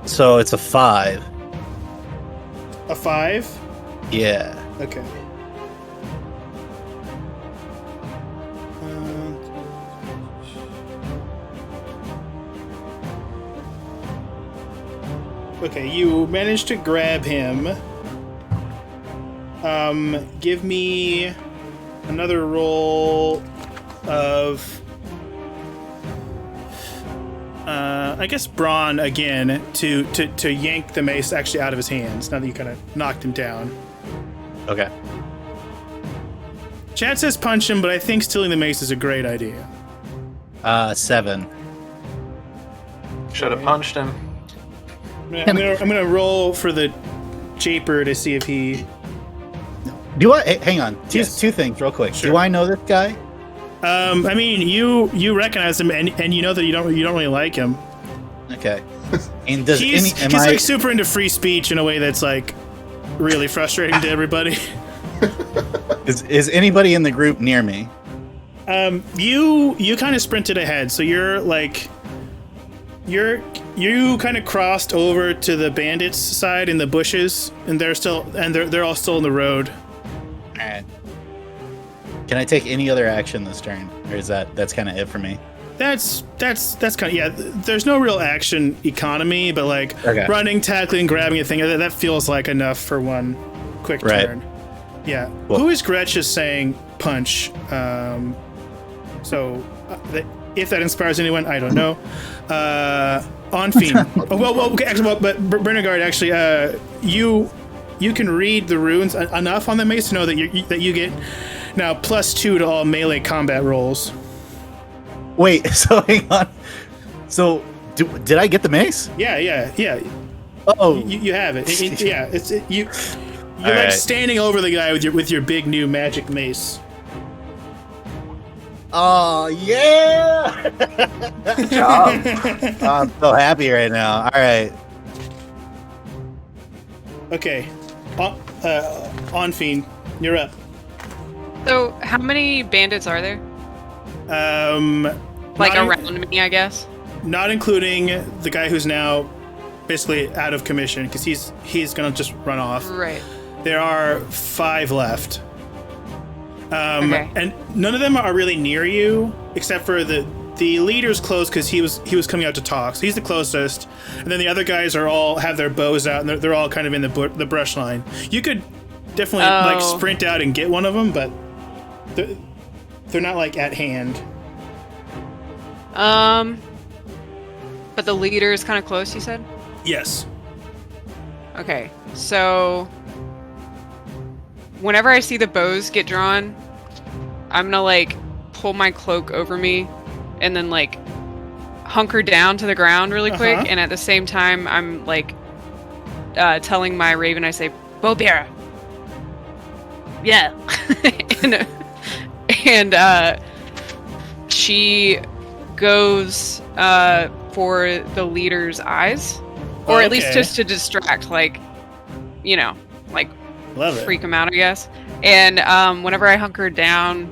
Speaker 6: So it's a 5.
Speaker 1: A 5?
Speaker 6: Yeah.
Speaker 1: Okay. Okay, you managed to grab him. Give me another roll of I guess brawn again to yank the mace actually out of his hands now that you kind of knocked him down.
Speaker 6: Okay.
Speaker 1: Chad says punch him, but I think stealing the mace is a great idea.
Speaker 6: 7.
Speaker 2: Should have punched him.
Speaker 1: I'm gonna roll for the japer to see if he.
Speaker 6: Do I... Hang on.
Speaker 1: Yes.
Speaker 6: Two things real quick.
Speaker 1: Sure.
Speaker 6: Do I know this guy?
Speaker 1: I mean, you recognize him, and you know that you don't really like him.
Speaker 6: Okay. And does
Speaker 1: He's
Speaker 6: am
Speaker 1: he's
Speaker 6: I...
Speaker 1: like super into free speech in a way that's like really frustrating to everybody.
Speaker 6: Is anybody in the group near me?
Speaker 1: You kind of sprinted ahead, so you're like you kind of crossed over to the bandits' side in the bushes, and they're all still in the road.
Speaker 6: Alright. Can I take any other action this turn, or is that's kind of it for me?
Speaker 1: That's kind of, yeah. There's no real action economy, but like
Speaker 6: Okay.
Speaker 1: running, tackling, grabbing a thing that feels like enough for one quick
Speaker 6: Right.
Speaker 1: turn. Yeah.
Speaker 4: Well-
Speaker 1: Who is Gretch is saying punch? If that inspires anyone, I don't know. Onfiend. Okay, actually, but Bernagard, actually, you can read the runes enough on the mace to know that you get now +2 to all melee combat rolls.
Speaker 6: Wait, so hang on. So, did I get the mace?
Speaker 1: Yeah.
Speaker 6: Oh,
Speaker 1: You have it. You're like
Speaker 4: right.
Speaker 1: standing over the guy with your big new magic mace.
Speaker 6: oh yeah!
Speaker 2: Good job.
Speaker 6: I'm so happy right now. All right.
Speaker 1: Okay, Onfiend, you're up.
Speaker 5: So, how many bandits are there? Like
Speaker 1: Not-
Speaker 5: around me, I guess.
Speaker 1: Not including the guy who's now basically out of commission because he's gonna just run off.
Speaker 5: Right.
Speaker 1: There are 5 left.
Speaker 5: Okay.
Speaker 1: And none of them are really near you, except for the leader's close because he was coming out to talk. So he's the closest, and then the other guys have their bows out, and they're all kind of in the brush line. You could definitely like sprint out and get one of them, but they're not like at hand.
Speaker 5: But the leader is kind of close, you said?
Speaker 1: Yes.
Speaker 5: Okay, so whenever I see the bows get drawn, I'm gonna like pull my cloak over me and then like hunker down to the ground really quick, and at the same time I'm like telling my raven, I say, Bobera. Yeah. and she goes for the leader's eyes, or at least
Speaker 1: Okay.
Speaker 5: just to distract, like, you know, like
Speaker 1: Love it.
Speaker 5: freak him out, I guess. And whenever I hunker down,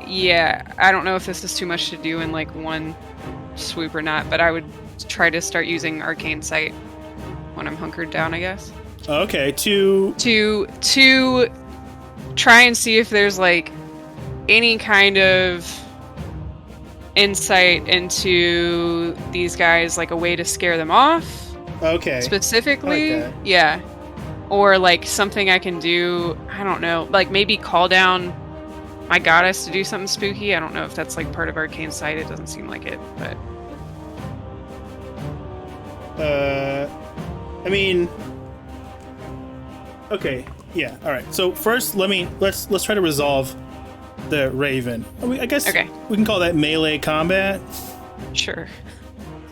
Speaker 5: yeah, I don't know if this is too much to do in like one swoop or not, but I would try to start using arcane sight when I'm hunkered down, I guess,
Speaker 1: Okay. To
Speaker 5: to try and see if there's like any kind of insight into these guys, like a way to scare them off
Speaker 1: okay.
Speaker 5: specifically.
Speaker 1: I like that.
Speaker 5: Yeah, or like something I can do, I don't know, like maybe call down my goddess to do something spooky. I don't know if that's like part of arcane sight. It doesn't seem like it, but
Speaker 1: I mean, okay, yeah, all right. So first, let's try to resolve the Raven. I guess
Speaker 5: Okay.
Speaker 1: we can call that melee combat.
Speaker 5: sure.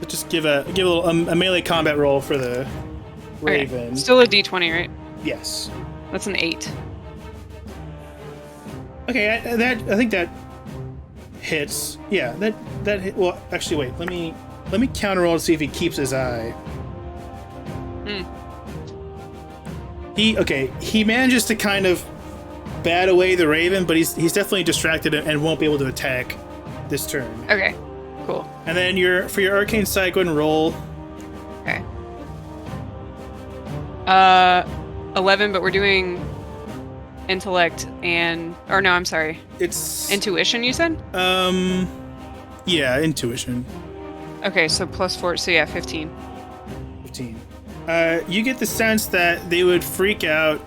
Speaker 1: So just give a little a melee combat roll for the
Speaker 5: Okay.
Speaker 1: Raven.
Speaker 5: Still a d20, right?
Speaker 1: Yes.
Speaker 5: That's an 8.
Speaker 1: Okay, I think that hits. Yeah, that hit. Well, actually, wait. Let me counter roll to see if he keeps his eye. He manages to kind of bat away the Raven, but he's definitely distracted and won't be able to attack this turn.
Speaker 5: Okay, cool.
Speaker 1: And then for your arcane sight, go ahead and roll.
Speaker 5: Okay. 11, but we're doing intellect or no, I'm sorry.
Speaker 1: It's
Speaker 5: Intuition, you said?
Speaker 1: yeah, intuition.
Speaker 5: Okay, so +4, so yeah, 15.
Speaker 1: 15. You get the sense that they would freak out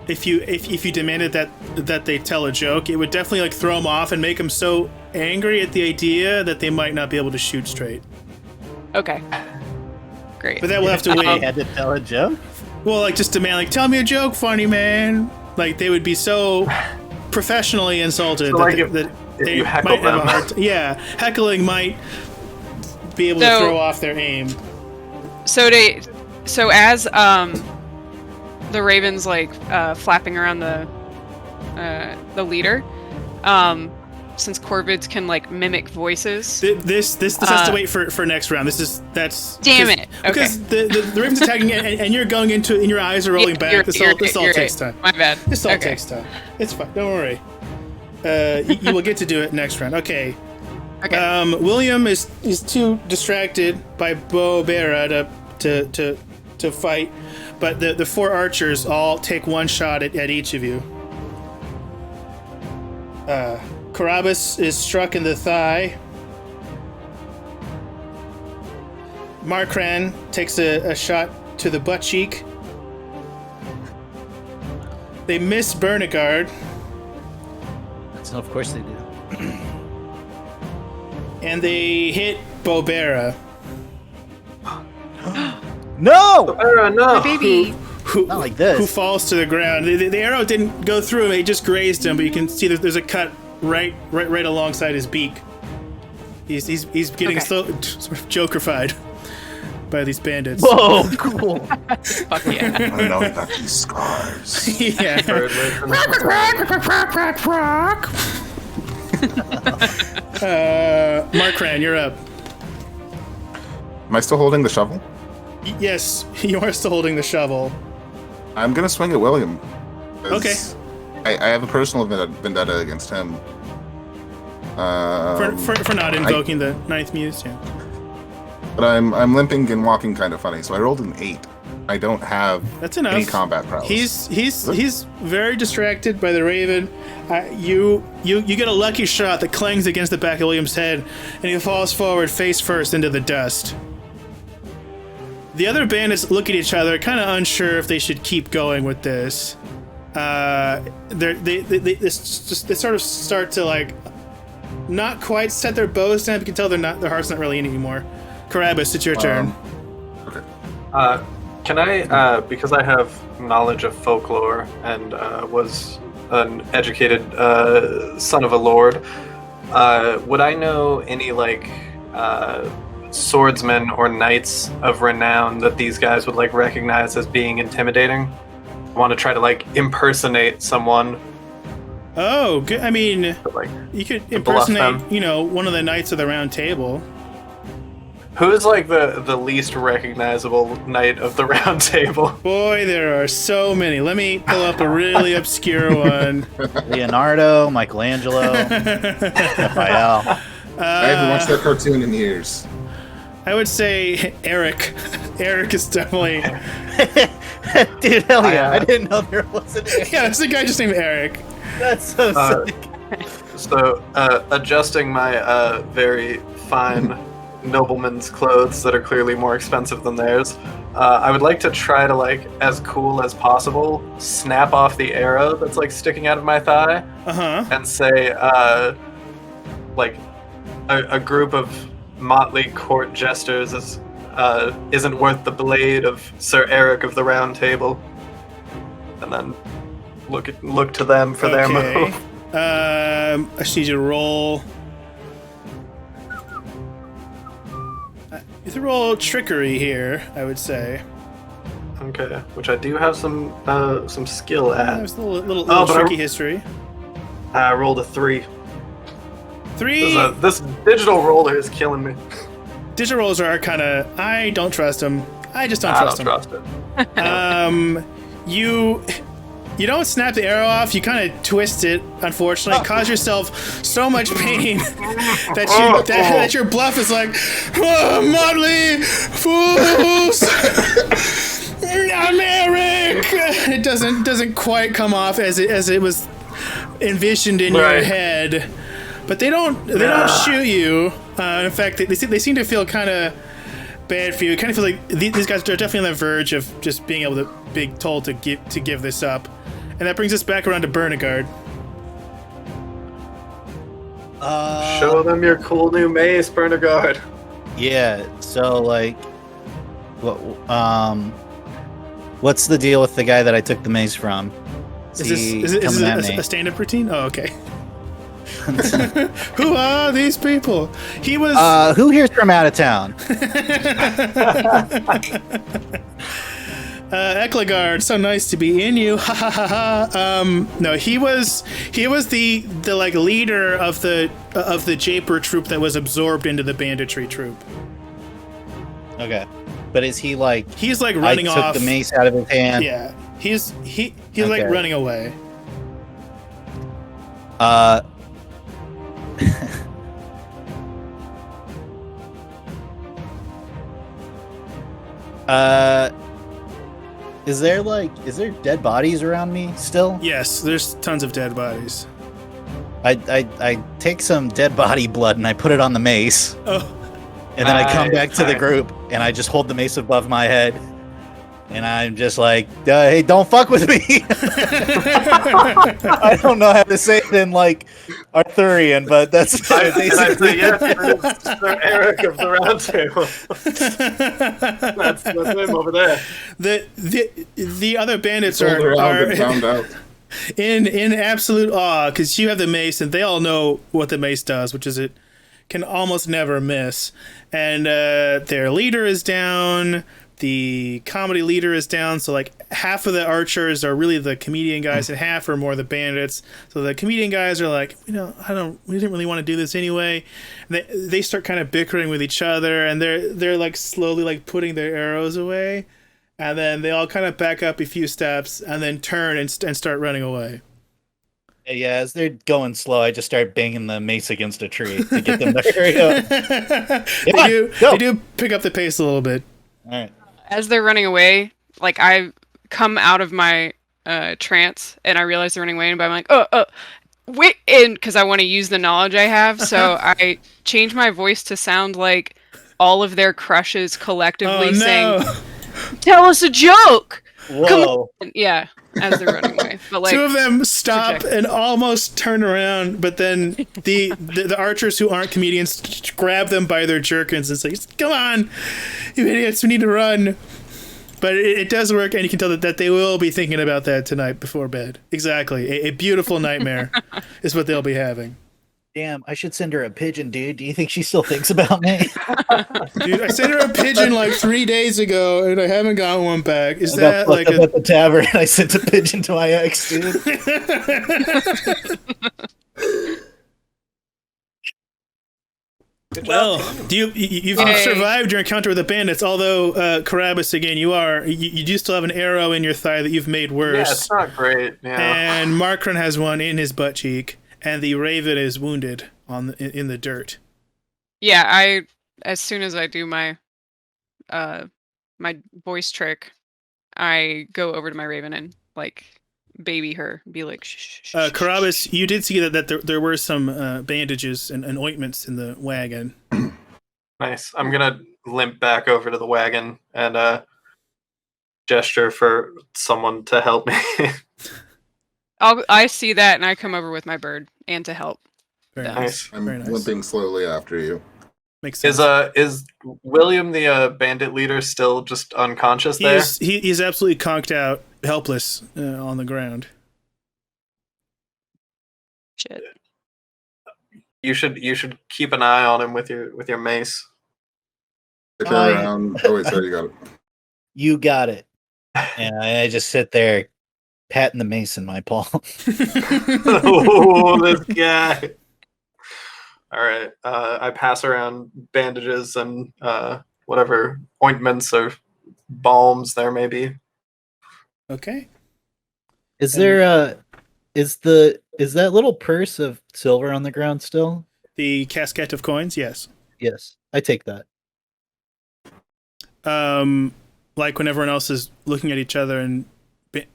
Speaker 1: if you demanded that they tell a joke. It would definitely like throw them off and make them so angry at the idea that they might not be able to shoot straight.
Speaker 5: Okay. Great.
Speaker 1: But that will have to
Speaker 6: I
Speaker 1: wait.
Speaker 6: had to tell a joke.
Speaker 1: Well, like just demand like tell me a joke, funny man. Like they would be so professionally insulted
Speaker 2: So,
Speaker 1: that,
Speaker 2: like,
Speaker 1: that
Speaker 2: if
Speaker 1: they
Speaker 2: you
Speaker 1: might
Speaker 2: heckle
Speaker 1: have a
Speaker 2: them.
Speaker 1: hard yeah, heckling might be able to
Speaker 5: So-
Speaker 1: throw off their aim.
Speaker 5: So as the Raven's like flapping around the leader, since corvids can like mimic voices.
Speaker 1: This has to wait for next round. That's
Speaker 5: Damn it.
Speaker 1: Because the Raven's attacking and you're going into and your eyes are rolling
Speaker 5: Yeah,
Speaker 1: back.
Speaker 5: you're
Speaker 1: This
Speaker 5: right,
Speaker 1: all
Speaker 5: you're
Speaker 1: takes
Speaker 5: right.
Speaker 1: time.
Speaker 5: My bad.
Speaker 1: This all
Speaker 5: Okay.
Speaker 1: takes time. It's fine. Don't worry. You will get to do it next round. Okay.
Speaker 5: Okay.
Speaker 1: William is too distracted by Bo Bera to fight, but the 4 archers all take one shot at each of you. Carabas is struck in the thigh. Markran takes a shot to the butt cheek. They miss Bernigard.
Speaker 6: So of course they do.
Speaker 1: And they hit Bobera.
Speaker 6: No!
Speaker 2: No.
Speaker 5: My baby.
Speaker 1: Who,
Speaker 6: Not like this.
Speaker 1: Who falls to the ground. The arrow didn't go through him, it just grazed him, but you can see that there's a cut right alongside his beak. He's getting sort of Joker-fied by these bandits.
Speaker 6: Whoa, cool.
Speaker 5: Fuck yeah.
Speaker 3: I know about these scars.
Speaker 1: Yeah. Markran, you're up.
Speaker 3: Am I still holding the shovel?
Speaker 1: Yes, you are still holding the shovel.
Speaker 3: I'm gonna swing at William. 'Cause
Speaker 1: Okay.
Speaker 3: I have a personal vendetta against him.
Speaker 1: For not invoking the ninth muse, yeah.
Speaker 3: But I'm limping and walking kind of funny, so I rolled an 8. I don't have
Speaker 1: That's enough.
Speaker 3: any combat prowess.
Speaker 1: He's very distracted by the raven. You get a lucky shot that clangs against the back of William's head, and he falls forward face first into the dust. The other bandits look at each other, kind of unsure if they should keep going with this. They sort of start to like not quite set their bows down. You can tell their heart's not really in it anymore. Carabas, it's your turn.
Speaker 3: Okay.
Speaker 2: Can I, because I have knowledge of folklore and was an educated son of a lord, would I know any like swordsmen or knights of renown that these guys would like recognize as being intimidating? I want to try to like impersonate someone.
Speaker 1: Oh, good. I mean,
Speaker 2: But, like,
Speaker 1: you could
Speaker 2: to bluff
Speaker 1: impersonate,
Speaker 2: them.
Speaker 1: one of the knights of the round table.
Speaker 2: Who's like the least recognizable knight of the round table?
Speaker 1: Boy, there are so many. Let me pull up a really obscure one.
Speaker 6: Leonardo, Michelangelo, Raphael.
Speaker 3: I haven't watched that cartoon in years.
Speaker 1: I would say Eric. Eric is definitely...
Speaker 6: Dude, hell yeah.
Speaker 2: I
Speaker 6: I didn't know there was an
Speaker 1: Yeah, there's a guy just named Eric.
Speaker 6: That's so sick.
Speaker 2: So, adjusting my very fine nobleman's clothes that are clearly more expensive than theirs, I would like to try to, like, as cool as possible, snap off the arrow that's, like, sticking out of my thigh
Speaker 1: Uh-huh.
Speaker 2: and say, like, a group of motley court jesters isn't worth the blade of Sir Eric of the Round Table. And then look to them for their move.
Speaker 1: I just need you to roll... You have to roll trickery here, I would say.
Speaker 2: Okay, which I do have some skill at.
Speaker 1: There's a little
Speaker 2: but
Speaker 1: tricky history.
Speaker 2: I rolled a 3.
Speaker 1: 3.
Speaker 2: This digital roller is killing me.
Speaker 1: Digital rolls are kind of... I don't trust them. I just don't
Speaker 2: I
Speaker 1: trust
Speaker 2: don't
Speaker 1: them.
Speaker 2: trust it.
Speaker 1: You don't snap the arrow off. You kind of twist it. Unfortunately, cause yourself so much pain that your bluff is like, oh, motley fools. I'm Eric. It doesn't quite come off as it was envisioned in your head. But they don't shoot you. In fact, they seem to feel kind of bad for you. It kind of feel like these guys are definitely on the verge of just being able to be told to give this up. And that brings us back around to Bernigard.
Speaker 2: Show them your cool new mace, Bernigard.
Speaker 6: Yeah, so like what's the deal with the guy that I took the mace from?
Speaker 1: Is this a stand-up routine? Oh, okay. Who are these people? He was...
Speaker 6: who here's from out of town?
Speaker 1: Ekligard, so nice to be in you. Ha ha ha ha. No, he was the like leader of the japer troop that was absorbed into the banditry troop.
Speaker 6: Okay. But is he like...
Speaker 1: He's like running off.
Speaker 6: I took the mace out of his hand.
Speaker 1: Yeah. He's like running away.
Speaker 6: Is there dead bodies around me still?
Speaker 1: Yes, there's tons of dead bodies.
Speaker 6: I take some dead body blood and I put it on the mace.
Speaker 1: Oh.
Speaker 6: And then I come back to the group and I just hold the mace above my head. And I'm just like, hey, don't fuck with me. I don't know how to say it in like Arthurian, but that's basically.
Speaker 2: Yes, it's Sir Eric of the Round Table. that's him over there.
Speaker 1: The other bandits
Speaker 3: Rolled
Speaker 1: are
Speaker 3: around and found out.
Speaker 1: in absolute awe because you have the mace and they all know what the mace does, which is it can almost never miss. And their leader is down. The comedy leader is down, so like half of the archers are really the comedian guys, and half are more the bandits. So the comedian guys are like, we didn't really want to do this anyway. And they start kind of bickering with each other, and they're like slowly like putting their arrows away, and then they all kind of back up a few steps, and then turn and start running away.
Speaker 6: Yeah, as they're going slow, I just start banging the mace against a tree to get them to hurry up.
Speaker 1: They do pick up the pace a little bit.
Speaker 6: All right.
Speaker 5: As they're running away, like I come out of my trance and I realize they're running away, but I'm like, wait, and because I want to use the knowledge I have, so I change my voice to sound like all of their crushes collectively saying, "Tell us a joke."
Speaker 6: Whoa.
Speaker 5: Come on. Yeah, as they're running away. But like,
Speaker 1: two of them stop and almost turn around, but then the archers who aren't comedians grab them by their jerkins and say, "Come on, you idiots, we need to run." But it does work, and you can tell that they will be thinking about that tonight before bed. Exactly. A beautiful nightmare is what they'll be having.
Speaker 6: Damn, I should send her a pigeon, dude. Do you think she still thinks about me?
Speaker 1: Dude, I sent her a pigeon like 3 days ago, and I haven't gotten one back. Is
Speaker 6: I
Speaker 1: that
Speaker 6: got
Speaker 1: like
Speaker 6: fucked up at the tavern? I sent a pigeon to my ex, dude.
Speaker 1: Well, you've survived your encounter with the bandits, although Carabas, again, you do still have an arrow in your thigh that you've made worse.
Speaker 2: Yeah, it's not great. Yeah.
Speaker 1: And Markran has one in his butt cheek, and the raven is wounded in the dirt.
Speaker 5: yeah, as soon as I do my my voice trick, I go over to my raven and like baby her, be like, shh.
Speaker 1: Carabas, you did see that there were some bandages and ointments in the wagon.
Speaker 2: Nice. I'm gonna limp back over to the wagon and gesture for someone to help me.
Speaker 5: I see that and I come over with my bird and to help.
Speaker 1: Very
Speaker 5: Yeah.
Speaker 1: nice.
Speaker 3: I'm
Speaker 1: Very nice.
Speaker 3: limping slowly after you.
Speaker 1: Makes sense.
Speaker 2: Is William the bandit leader still just unconscious there?
Speaker 1: He's absolutely conked out, helpless on the ground.
Speaker 5: Shit.
Speaker 2: You should keep an eye on him with your mace.
Speaker 3: I turn around. Oh wait, sorry, you got it.
Speaker 6: You got it. And I just sit there patting the mace in my palm.
Speaker 2: Oh, this guy. All right. I pass around bandages and whatever ointments or balms there may be.
Speaker 1: Okay.
Speaker 6: Is there is that little purse of silver on the ground still?
Speaker 1: The casket of coins, yes.
Speaker 6: Yes, I take that.
Speaker 1: Like when everyone else is looking at each other and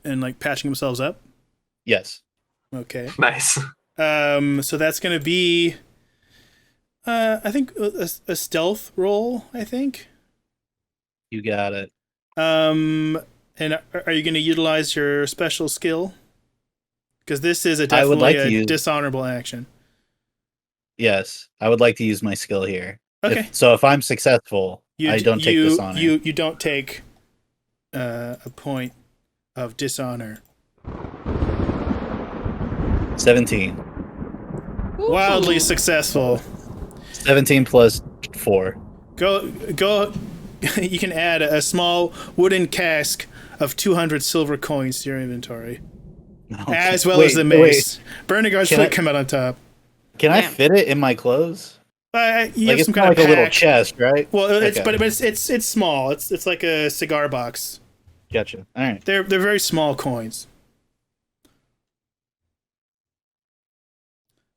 Speaker 1: like patching themselves up.
Speaker 6: Yes.
Speaker 1: Okay.
Speaker 2: Nice.
Speaker 1: So that's gonna be, I think a stealth roll. I think.
Speaker 6: You got it.
Speaker 1: And are you gonna utilize your special skill? Because this is
Speaker 6: I would like
Speaker 1: definitely
Speaker 6: to
Speaker 1: a
Speaker 6: use...
Speaker 1: dishonorable action.
Speaker 6: Yes, I would like to use my skill here.
Speaker 1: Okay.
Speaker 6: If I'm successful, I don't take dishonor.
Speaker 1: You don't take a point of dishonor.
Speaker 6: 17.
Speaker 1: Wildly successful.
Speaker 6: 17 plus 4.
Speaker 1: Go. You can add a small wooden cask of 200 silver coins to your inventory, as well as the mace. Bernigard's foot come out on top.
Speaker 6: Can I fit it in my clothes?
Speaker 1: You have some kind of
Speaker 6: like
Speaker 1: pack.
Speaker 6: a little chest, right?
Speaker 1: Well, it's small. It's like a cigar box.
Speaker 6: Gotcha. All right.
Speaker 1: They're very small coins.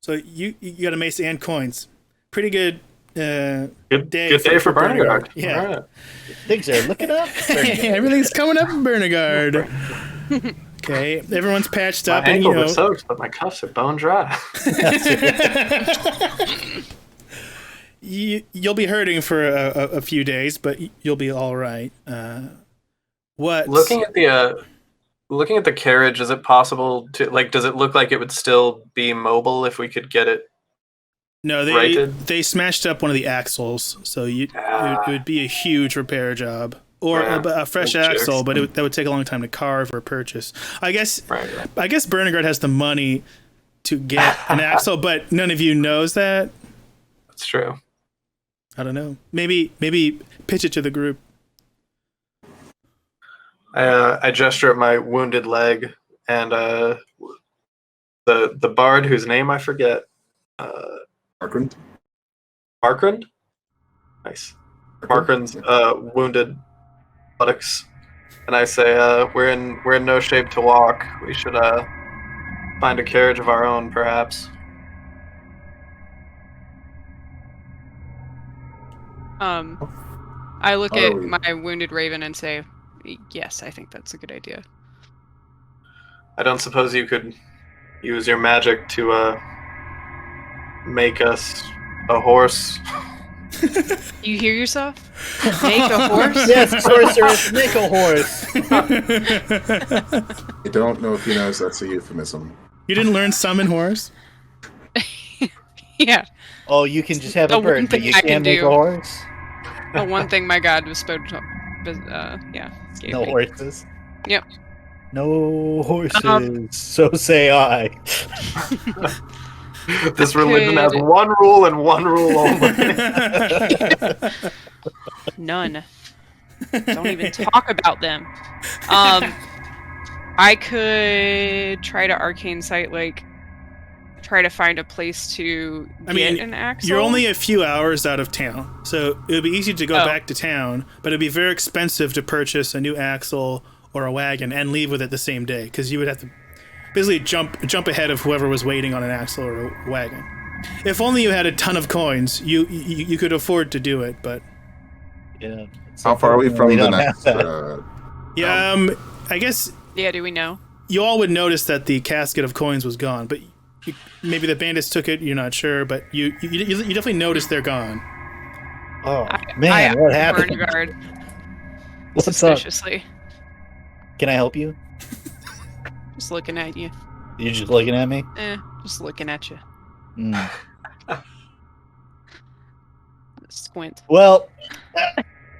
Speaker 1: So you got a mace and coins. Pretty good.
Speaker 2: Good
Speaker 1: day
Speaker 2: for Bernigard.
Speaker 1: Yeah.
Speaker 2: Right.
Speaker 6: Things are looking up.
Speaker 1: Everything's coming up in Bernigard. Okay, everyone's patched up,
Speaker 2: My
Speaker 1: and
Speaker 2: ankles are soaked, but my cuffs are bone dry.
Speaker 1: You'll be hurting for a few days, but you'll be all right. What?
Speaker 2: Looking at the carriage, is it possible to does it look like it would still be mobile if we could get it?
Speaker 1: No, they smashed up one of the axles, so it would be a huge repair job. Or a fresh axle, but that would take a long time to carve or purchase. I guess Bernigard has the money to get an axle, but none of you knows that.
Speaker 2: That's true.
Speaker 1: I don't know. Maybe pitch it to the group.
Speaker 2: I gesture at my wounded leg, and the bard whose name I forget.
Speaker 3: Markrind?
Speaker 2: Markrind? Nice. Markrin's wounded buttocks, and I say, "We're in no shape to walk. We should find a carriage of our own, perhaps."
Speaker 5: I look at my wounded raven and say, "Yes, I think that's a good idea."
Speaker 2: I don't suppose you could use your magic to make us a horse.
Speaker 5: You hear yourself? Make a horse?
Speaker 6: Yes, sorceress, make a horse.
Speaker 3: I don't know if he knows that's a euphemism.
Speaker 1: You didn't learn summon horse?
Speaker 5: Yeah.
Speaker 6: Oh, you can just have a bird, but you can't make a horse?
Speaker 5: The one thing my god was supposed to... gave
Speaker 6: No
Speaker 5: me.
Speaker 6: horses?
Speaker 5: Yep.
Speaker 6: No horses, so say I.
Speaker 2: This religion has one rule and one rule only.
Speaker 5: None. Don't even talk about them. I could try to arcane sight, try to find a place to get an axle.
Speaker 1: You're only a few hours out of town, so it would be easy to go back to town, but it'd be very expensive to purchase a new axle or a wagon and leave with it the same day, because you would have to basically jump ahead of whoever was waiting on an axle or a wagon. If only you had a ton of coins, you could afford to do it, but...
Speaker 6: Yeah.
Speaker 3: How far are we from the next...
Speaker 1: I guess...
Speaker 5: Yeah, do we know?
Speaker 1: You all would notice that the casket of coins was gone, but maybe the bandits took it, you're not sure, but you definitely noticed they're gone.
Speaker 6: Oh, man, what happened?
Speaker 5: Bernigard.
Speaker 6: What's up?
Speaker 5: Suspiciously.
Speaker 6: Can I help you?
Speaker 5: Just looking at you.
Speaker 6: You're just looking at me?
Speaker 5: Just looking at you. Squint.
Speaker 6: Well,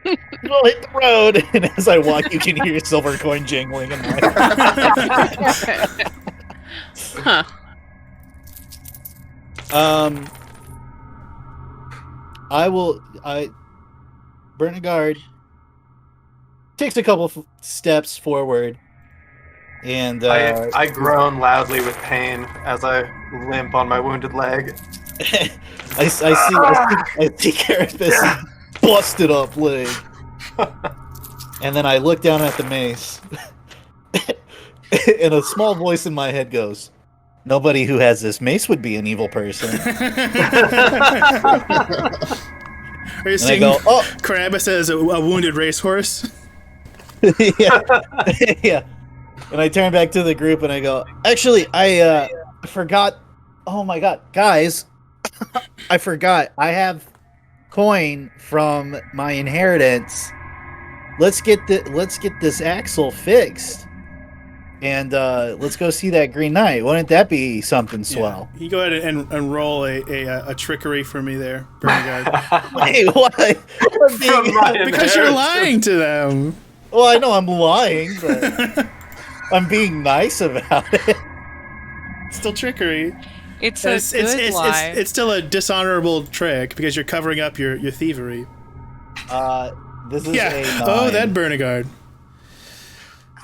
Speaker 6: we'll hit the road, and as I walk, you can hear silver coin jingling in my
Speaker 5: Huh.
Speaker 6: Bernigard takes a couple steps forward, and
Speaker 2: I groan loudly with pain as I limp on my wounded leg.
Speaker 6: I see Carapace's busted up leg, and then I look down at the mace, and a small voice in my head goes, "Nobody who has this mace would be an evil person."
Speaker 1: Are you seeing Carapace as a wounded racehorse?
Speaker 6: Yeah. And I turn back to the group and I go, "Actually, I forgot. Oh my god, guys, I forgot. I have coin from my inheritance. Let's get this axle fixed, and let's go see that Green Knight. Wouldn't that be something swell?"
Speaker 1: You go ahead and roll a trickery for me there, Bernigard.
Speaker 6: Hey, why?
Speaker 1: Because you're lying to them.
Speaker 6: Well, I know I'm lying, but I'm being nice about it.
Speaker 1: It's still trickery.
Speaker 5: It's a good lie.
Speaker 1: It's still a dishonorable trick because you're covering up your thievery.
Speaker 6: This is a 9.
Speaker 1: Oh, that Bernigard.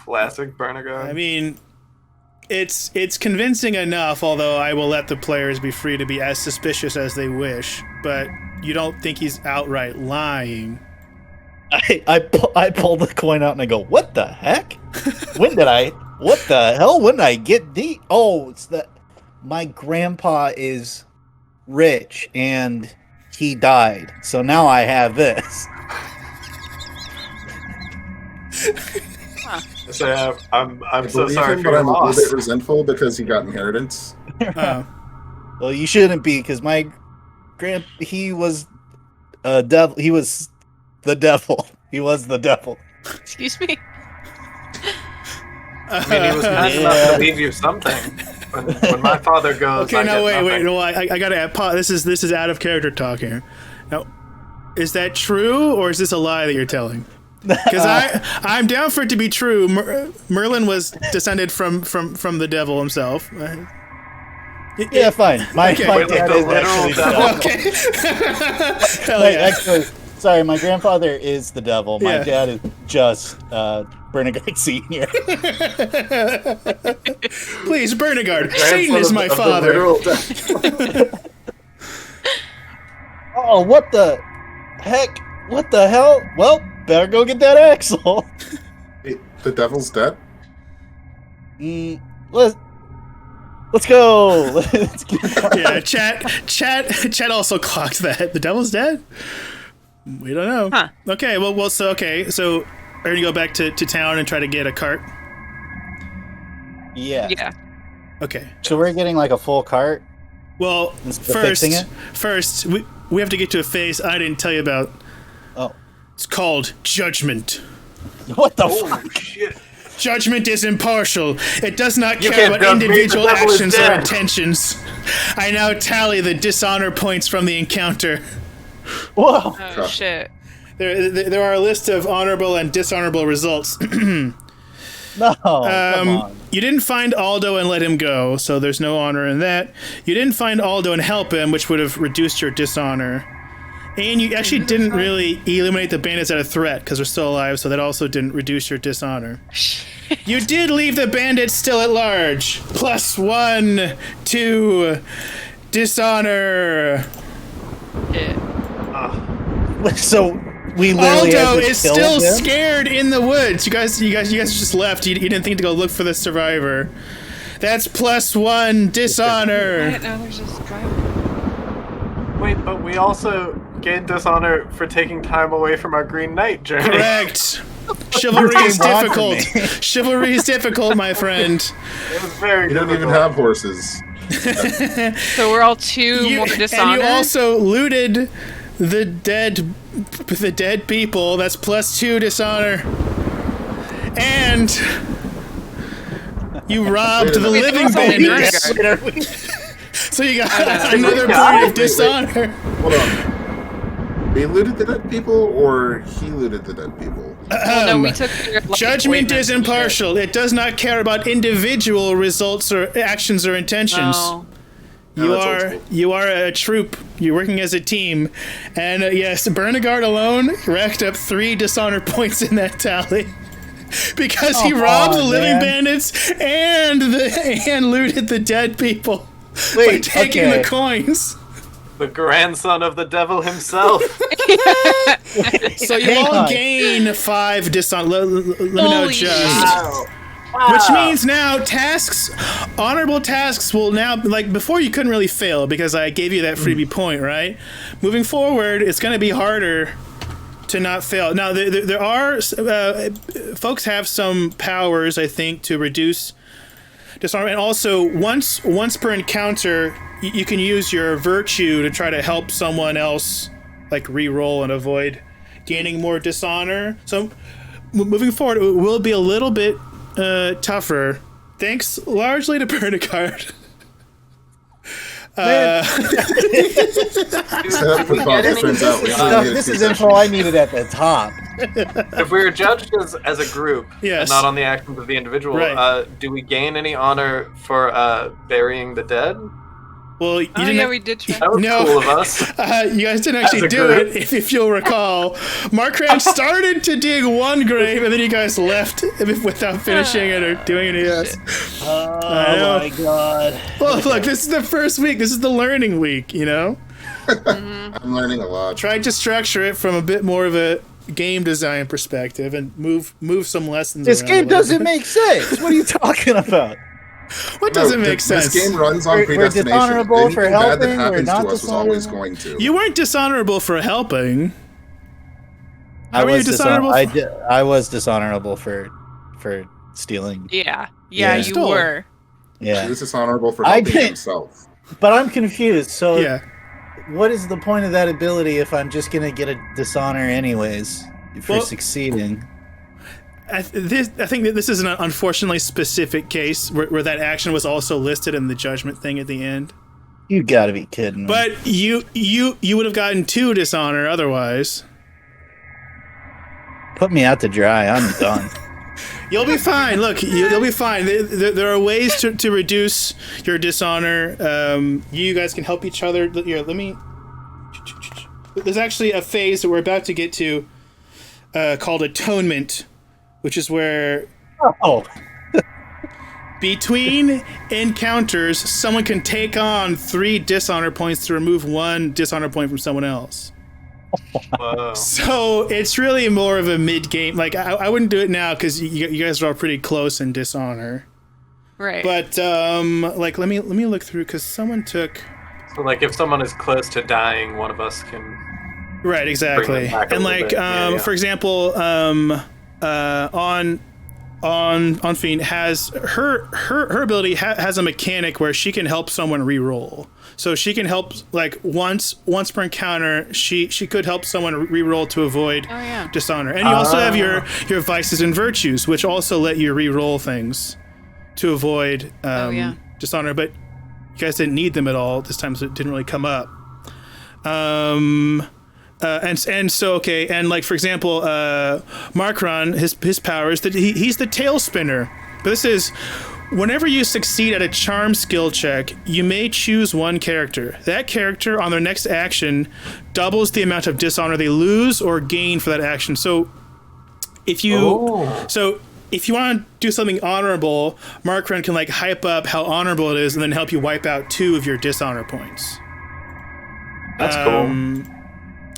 Speaker 2: Classic Bernigard.
Speaker 1: I mean, it's convincing enough, although I will let the players be free to be as suspicious as they wish, but you don't think he's outright lying.
Speaker 6: I pull the coin out and I go, "What the heck? What the hell? When did I get the? Oh, it's that my grandpa is rich and he died, so now I have this."
Speaker 2: So I'm so sorry for
Speaker 3: but
Speaker 2: your
Speaker 3: I'm a
Speaker 2: loss.
Speaker 3: little bit resentful because he got inheritance.
Speaker 6: Well, you shouldn't be, because my he was a devil. He was the devil. He was the devil.
Speaker 5: Excuse me?
Speaker 2: I mean, he was kind enough to leave you something. When my father goes,
Speaker 1: Okay,
Speaker 2: I
Speaker 1: now
Speaker 2: get
Speaker 1: wait.
Speaker 2: nothing.
Speaker 1: No, I gotta add. This is out of character talk here. Now, is that true or is this a lie that you're telling? Because I'm down for it to be true. Merlin was descended from the devil himself.
Speaker 6: Yeah, fine. My
Speaker 2: Wait,
Speaker 6: dad
Speaker 2: the
Speaker 6: is
Speaker 2: literal
Speaker 6: actually
Speaker 2: devil?
Speaker 1: Okay. Hell
Speaker 6: Wait,
Speaker 1: yeah.
Speaker 6: actually, sorry, my grandfather is the devil. My
Speaker 1: Yeah.
Speaker 6: dad is just Bernagard Senior.
Speaker 1: Please, Bernagard.
Speaker 3: Grandson
Speaker 1: Satan is
Speaker 3: of-
Speaker 1: my
Speaker 3: of the
Speaker 1: father.
Speaker 3: literal devil.
Speaker 6: Oh, what the heck? What the hell? Well, better go get that axle.
Speaker 3: Wait, the devil's dead?
Speaker 6: Let's go. Let's get
Speaker 1: Yeah, chat also clocked that. The devil's dead? We don't know.
Speaker 5: Huh.
Speaker 1: Okay, so are you gonna go back to town and try to get a cart?
Speaker 6: Yeah.
Speaker 5: Yeah.
Speaker 1: Okay.
Speaker 6: So we're getting like a full cart.
Speaker 1: Well,
Speaker 6: Instead of fixing it?
Speaker 1: first we have to get to a phase I didn't tell you about.
Speaker 6: Oh,
Speaker 1: It's called judgment.
Speaker 6: what the
Speaker 2: Holy
Speaker 6: fuck?
Speaker 2: shit.
Speaker 1: Judgment is impartial. It does not
Speaker 2: You
Speaker 1: care
Speaker 2: can't
Speaker 1: about
Speaker 2: judge me,
Speaker 1: individual
Speaker 2: the devil is
Speaker 1: actions or
Speaker 2: dead.
Speaker 1: intentions. I now tally the dishonor points from the encounter.
Speaker 6: Whoa.
Speaker 5: Oh shit.
Speaker 1: There are a list of honorable and dishonorable results.
Speaker 6: No. Come on.
Speaker 1: You didn't find Aldo and let him go, so there's no honor in that. You didn't find Aldo and help him, which would have reduced your dishonor. And you actually didn't really eliminate the bandits at a threat, because they're still alive, so that also didn't reduce your dishonor. You did leave the bandits still at large. +1 to dishonor.
Speaker 5: Yeah.
Speaker 6: So we literally
Speaker 1: Aldo
Speaker 6: had to
Speaker 1: is
Speaker 6: kill
Speaker 1: still
Speaker 6: him?
Speaker 1: scared in the woods. You guys just left. You didn't think to go look for the survivor. That's +1 dishonor.
Speaker 5: No, there's just driver.
Speaker 2: Wait, but we also gained dishonor for taking time away from our Green Knight journey.
Speaker 1: Correct. Chivalry is
Speaker 6: You're
Speaker 1: difficult.
Speaker 6: watching me.
Speaker 1: Chivalry is difficult, my friend.
Speaker 2: It was very
Speaker 3: You don't even
Speaker 2: difficult.
Speaker 3: have horses.
Speaker 5: So we're all two more dishonor.
Speaker 1: And you also looted the dead people. That's +2 dishonor. And you robbed the
Speaker 3: Wait a
Speaker 1: living
Speaker 5: minute.
Speaker 1: bandits. So you got
Speaker 2: I
Speaker 1: another
Speaker 2: know.
Speaker 1: point of
Speaker 2: Wait.
Speaker 1: dishonor.
Speaker 3: Hold on. We looted the dead people, or he looted the dead people?
Speaker 5: Well, no, we took your, like,
Speaker 1: Judgment
Speaker 5: appointments
Speaker 1: is
Speaker 5: and shit.
Speaker 1: impartial. It does not care about individual results or actions or intentions.
Speaker 5: No.
Speaker 1: You
Speaker 3: No, that's old
Speaker 1: you are a troop. You're working as a team, and yes, Bernagard alone racked up 3 dishonor points in that tally because he
Speaker 6: Come
Speaker 1: robbed the
Speaker 6: on,
Speaker 1: living
Speaker 6: man.
Speaker 1: bandits and looted the dead people by
Speaker 6: Wait,
Speaker 1: taking
Speaker 6: okay.
Speaker 1: the coins.
Speaker 2: The grandson of the devil himself.
Speaker 1: So you
Speaker 6: Hang
Speaker 1: all
Speaker 6: on.
Speaker 1: gain 5 dishonor. Let me know
Speaker 5: Holy
Speaker 1: just.
Speaker 5: shit.
Speaker 2: Wow.
Speaker 1: Which means now honorable tasks will now, like before you couldn't really fail because I gave you that freebie point, right? Moving forward, it's going to be harder to not fail. Now, there are, folks have some powers, I think, to reduce dishonor. And also, once per encounter, you can use your virtue to try to help someone else, like re-roll and avoid gaining more dishonor. So, moving forward, it will be a little bit tougher, thanks largely to Bernagard.
Speaker 3: Except for Fox turns out we only needed
Speaker 6: This
Speaker 3: 2
Speaker 6: is
Speaker 3: sessions.
Speaker 6: info I needed at the top.
Speaker 2: If we were judged as a group,
Speaker 1: Yes.
Speaker 2: and not on the actions of the individual,
Speaker 1: Right.
Speaker 2: do we gain any honor for burying the dead?
Speaker 1: Well, you
Speaker 5: Oh
Speaker 1: didn't.
Speaker 5: yeah, we did try.
Speaker 2: That was
Speaker 1: No.
Speaker 2: cool of us.
Speaker 1: You guys didn't actually
Speaker 2: As a
Speaker 1: do
Speaker 2: group.
Speaker 1: it, if you'll recall. Mark Cranch started to dig one grave, and then you guys left without finishing it or doing anything else.
Speaker 6: Oh
Speaker 1: I know.
Speaker 6: my god.
Speaker 1: Well, look, this is the first week. This is the learning week, you know?
Speaker 3: I'm learning a lot.
Speaker 1: Tried to structure it from a bit more of a game design perspective and move some lessons
Speaker 6: This
Speaker 1: around
Speaker 6: game
Speaker 1: a little
Speaker 6: doesn't
Speaker 1: bit.
Speaker 6: make sense. What are you talking about?
Speaker 1: What
Speaker 3: No,
Speaker 1: doesn't make
Speaker 3: This
Speaker 1: sense?
Speaker 3: game runs on
Speaker 6: We're
Speaker 3: predestination.
Speaker 6: dishonorable for
Speaker 3: Anything bad
Speaker 6: helping,
Speaker 3: that
Speaker 6: we're
Speaker 3: happens to
Speaker 6: not
Speaker 3: us was always
Speaker 6: dishonorable.
Speaker 3: going to.
Speaker 1: You weren't dishonorable for helping.
Speaker 6: I
Speaker 1: How were you
Speaker 6: was
Speaker 1: dishonorable?
Speaker 6: I was dishonorable for stealing.
Speaker 5: Yeah,
Speaker 6: Yeah.
Speaker 5: you
Speaker 1: Stole.
Speaker 5: were.
Speaker 3: He
Speaker 6: Yeah,
Speaker 3: was dishonorable for
Speaker 6: I
Speaker 3: helping
Speaker 6: didn't-
Speaker 3: himself.
Speaker 6: but I'm confused. So,
Speaker 1: Yeah.
Speaker 6: what is the point of that ability if I'm just gonna get a dishonor anyways for
Speaker 1: Well-
Speaker 6: succeeding?
Speaker 1: I think that this is an unfortunately specific case where that action was also listed in the judgment thing at the end.
Speaker 6: You gotta be kidding me.
Speaker 1: But you would have gotten 2 dishonor otherwise.
Speaker 6: Put me out to dry. I'm done.
Speaker 1: You'll be fine. Look, you'll be fine. There are ways to reduce your dishonor. You guys can help each other. Here, let me... There's actually a phase that we're about to get to called atonement, which is where between encounters, someone can take on 3 dishonor points to remove 1 dishonor point from someone else.
Speaker 2: Whoa.
Speaker 1: So it's really more of a mid-game. Like, I wouldn't do it now because you guys are all pretty close in dishonor.
Speaker 5: Right.
Speaker 1: But like, let me look through because someone took.
Speaker 2: So, like, if someone is close to dying, one of us can.
Speaker 1: Right, exactly. And like, for example, on Fiend has her ability has a mechanic where she can help someone re-roll. So she can help, like, once per encounter, she could help someone re-roll to avoid dishonor. And you also have your vices and virtues, which also let you re-roll things to avoid dishonor. But you guys didn't need them at all this time, so it didn't really come up. And so, okay, and like, for example, Markron, his power is that he's the tail spinner. But this is, whenever you succeed at a charm skill check, you may choose one character. That character, on their next action, doubles the amount of dishonor they lose or gain for that action. So if you if you want to do something honorable, Markron can, like, hype up how honorable it is and then help you wipe out 2 of your dishonor points.
Speaker 2: That's cool.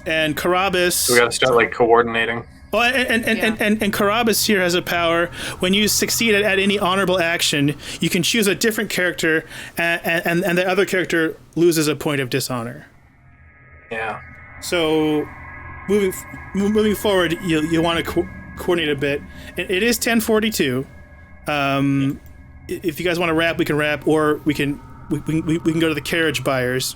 Speaker 1: And Carabas...
Speaker 2: So we gotta start, like, coordinating.
Speaker 1: Oh, and Carabas here has a power. When you succeed at any honorable action, you can choose a different character, and the other character loses a point of dishonor.
Speaker 2: Yeah.
Speaker 1: So, moving forward, you want to coordinate a bit. It is 10:42. If you guys want to wrap, we can wrap, or we can go to the carriage buyers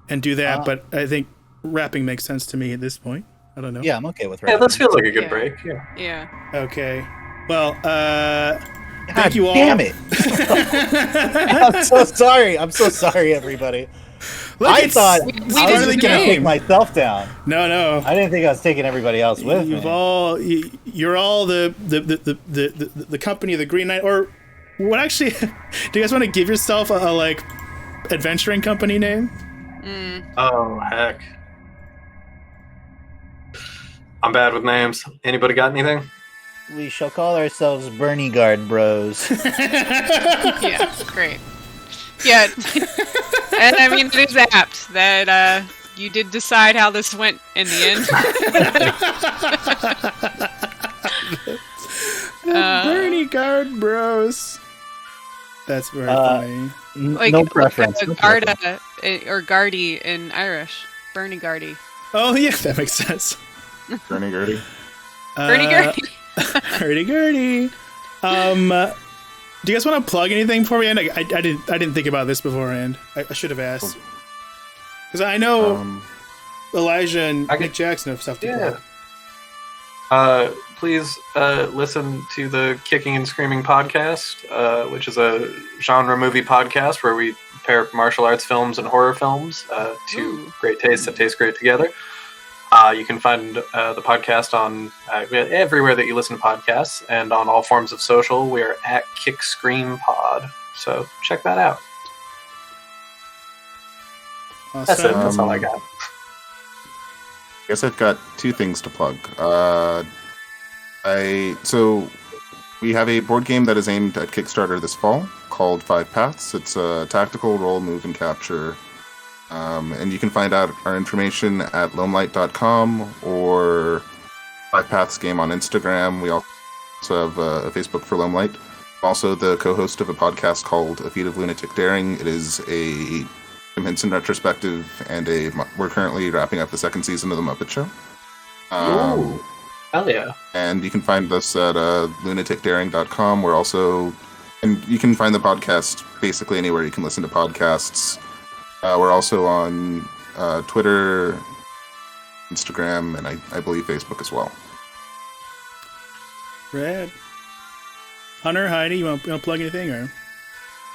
Speaker 1: and do that. But I think wrapping makes sense to me at this point. I don't know.
Speaker 6: Yeah, I'm okay with wrapping.
Speaker 2: Yeah, this feels like a good break. Yeah.
Speaker 5: Yeah.
Speaker 1: Okay. Well, thank you all.
Speaker 6: Damn it! I'm so sorry. I'm so sorry, everybody.
Speaker 1: Look,
Speaker 6: I thought
Speaker 5: we
Speaker 6: I
Speaker 5: did
Speaker 6: was
Speaker 5: the
Speaker 6: just gonna
Speaker 5: game.
Speaker 6: take myself down.
Speaker 1: No.
Speaker 6: I didn't think I was taking everybody else with me.
Speaker 1: You're all the company of the Green Knight, or what? Actually, do you guys want to give yourself a like adventuring company name?
Speaker 2: Oh, heck. I'm bad with names. Anybody got anything?
Speaker 6: We shall call ourselves Bernie Guard Bros.
Speaker 5: Yeah, great. Yeah, and I mean, it is apt that you did decide how this went in the end.
Speaker 1: Bernie Guard Bros. That's very funny.
Speaker 5: Like,
Speaker 6: no preference.
Speaker 5: Like Garda or Gardy in Irish. Bernie Gardy.
Speaker 1: Oh yeah, that makes sense.
Speaker 3: Bernie Gertie.
Speaker 5: Bernie Gardy.
Speaker 1: Hurdy-gurdy. Do you guys want to plug anything before we end? I didn't think about this beforehand. I should have asked. Because I know Elijah and Nick Jackson have stuff to plug.
Speaker 2: Please listen to the Kicking and Screaming podcast, which is a genre movie podcast where we pair martial arts films and horror films, two great tastes that taste great together. You can find the podcast on everywhere that you listen to podcasts, and on all forms of social. We are at Kick Scream Pod, so check that out.
Speaker 1: Awesome.
Speaker 2: That's it. That's all I got.
Speaker 3: I guess I've got 2 things to plug. So we have a board game that is aimed at Kickstarter this fall called 5 Paths. It's a tactical roll, move, and capture. And you can find out our information at loamlight.com or 5 Paths Game on Instagram. We also have a Facebook for Loamlight. Also the co-host of a podcast called A Feat of Lunatic Daring. It is a Jim Henson retrospective, and we're currently wrapping up the 2nd season of The Muppet Show.
Speaker 2: Ooh, hell yeah.
Speaker 3: And you can find us at lunaticdaring.com. We're also... And you can find the podcast basically anywhere you can listen to podcasts. We're also on Twitter, Instagram, and I believe Facebook as well.
Speaker 1: Red. Hunter, Heidi, you want to plug anything or?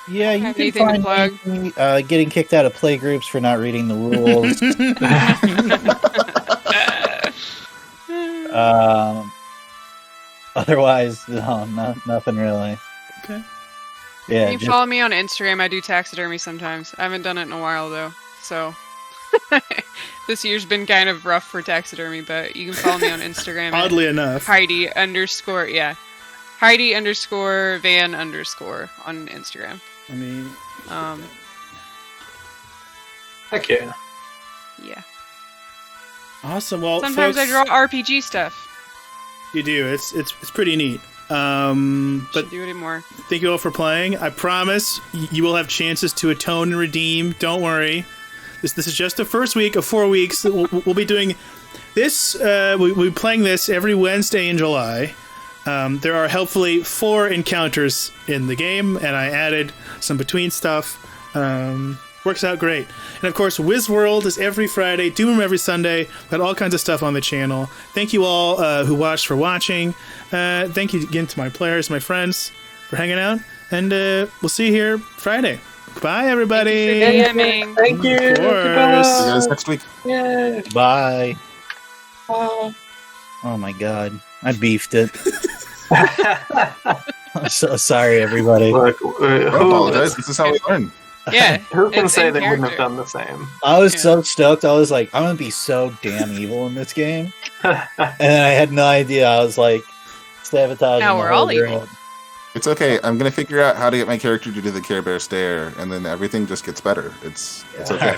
Speaker 6: Yeah, you
Speaker 5: Have
Speaker 6: can
Speaker 5: anything to
Speaker 6: find
Speaker 5: plug?
Speaker 6: me getting kicked out of play groups for not reading the rules. Otherwise, no, nothing really.
Speaker 1: Okay.
Speaker 6: Yeah,
Speaker 5: You can follow me on Instagram. I do taxidermy sometimes. I haven't done it in a while though, so this year's been kind of rough for taxidermy. But you can follow me on Instagram.
Speaker 1: Oddly enough.
Speaker 5: Heidi_, Heidi _Van_ on Instagram.
Speaker 1: I mean,
Speaker 2: Heck yeah.
Speaker 5: Yeah.
Speaker 1: awesome. Well,
Speaker 5: Sometimes I
Speaker 1: folks,
Speaker 5: draw RPG stuff.
Speaker 1: You do. It's pretty neat. But
Speaker 5: Should do it more.
Speaker 1: thank you all for playing. I promise you will have chances to atone and redeem. Don't worry. This is just the first week of 4 weeks. We'll be doing this. We'll be playing this every Wednesday in July. There are helpfully 4 encounters in the game, and I added some between stuff. Works out great. And of course, Wiz World is every Friday, Doom every Sunday. Got all kinds of stuff on the channel. Thank you all who watched for watching. Thank you again to my players, my friends, for hanging out. And we'll see you here Friday. Bye, everybody.
Speaker 5: DMing.
Speaker 2: Thank you.
Speaker 1: Of course.
Speaker 2: Goodbye.
Speaker 3: See you guys next week.
Speaker 2: Yay.
Speaker 6: Bye.
Speaker 2: Bye.
Speaker 6: Oh my god, I beefed it. I'm so sorry, everybody.
Speaker 2: Look,
Speaker 3: Don't apologize. This is how we learn.
Speaker 5: Yeah.
Speaker 2: who can
Speaker 5: it's
Speaker 2: say
Speaker 5: in
Speaker 2: they wouldn't have
Speaker 5: character.
Speaker 2: done the same?
Speaker 6: I was
Speaker 5: Yeah.
Speaker 6: so stoked. I was like, I'm gonna be so damn evil in this game, and then I had no idea. I was like, sabotaging.
Speaker 5: Now
Speaker 6: the
Speaker 5: we're
Speaker 6: whole
Speaker 5: all evil.
Speaker 6: group.
Speaker 3: It's okay. I'm gonna figure out how to get my character to do the Care Bear stare, and then everything just gets better. It's okay.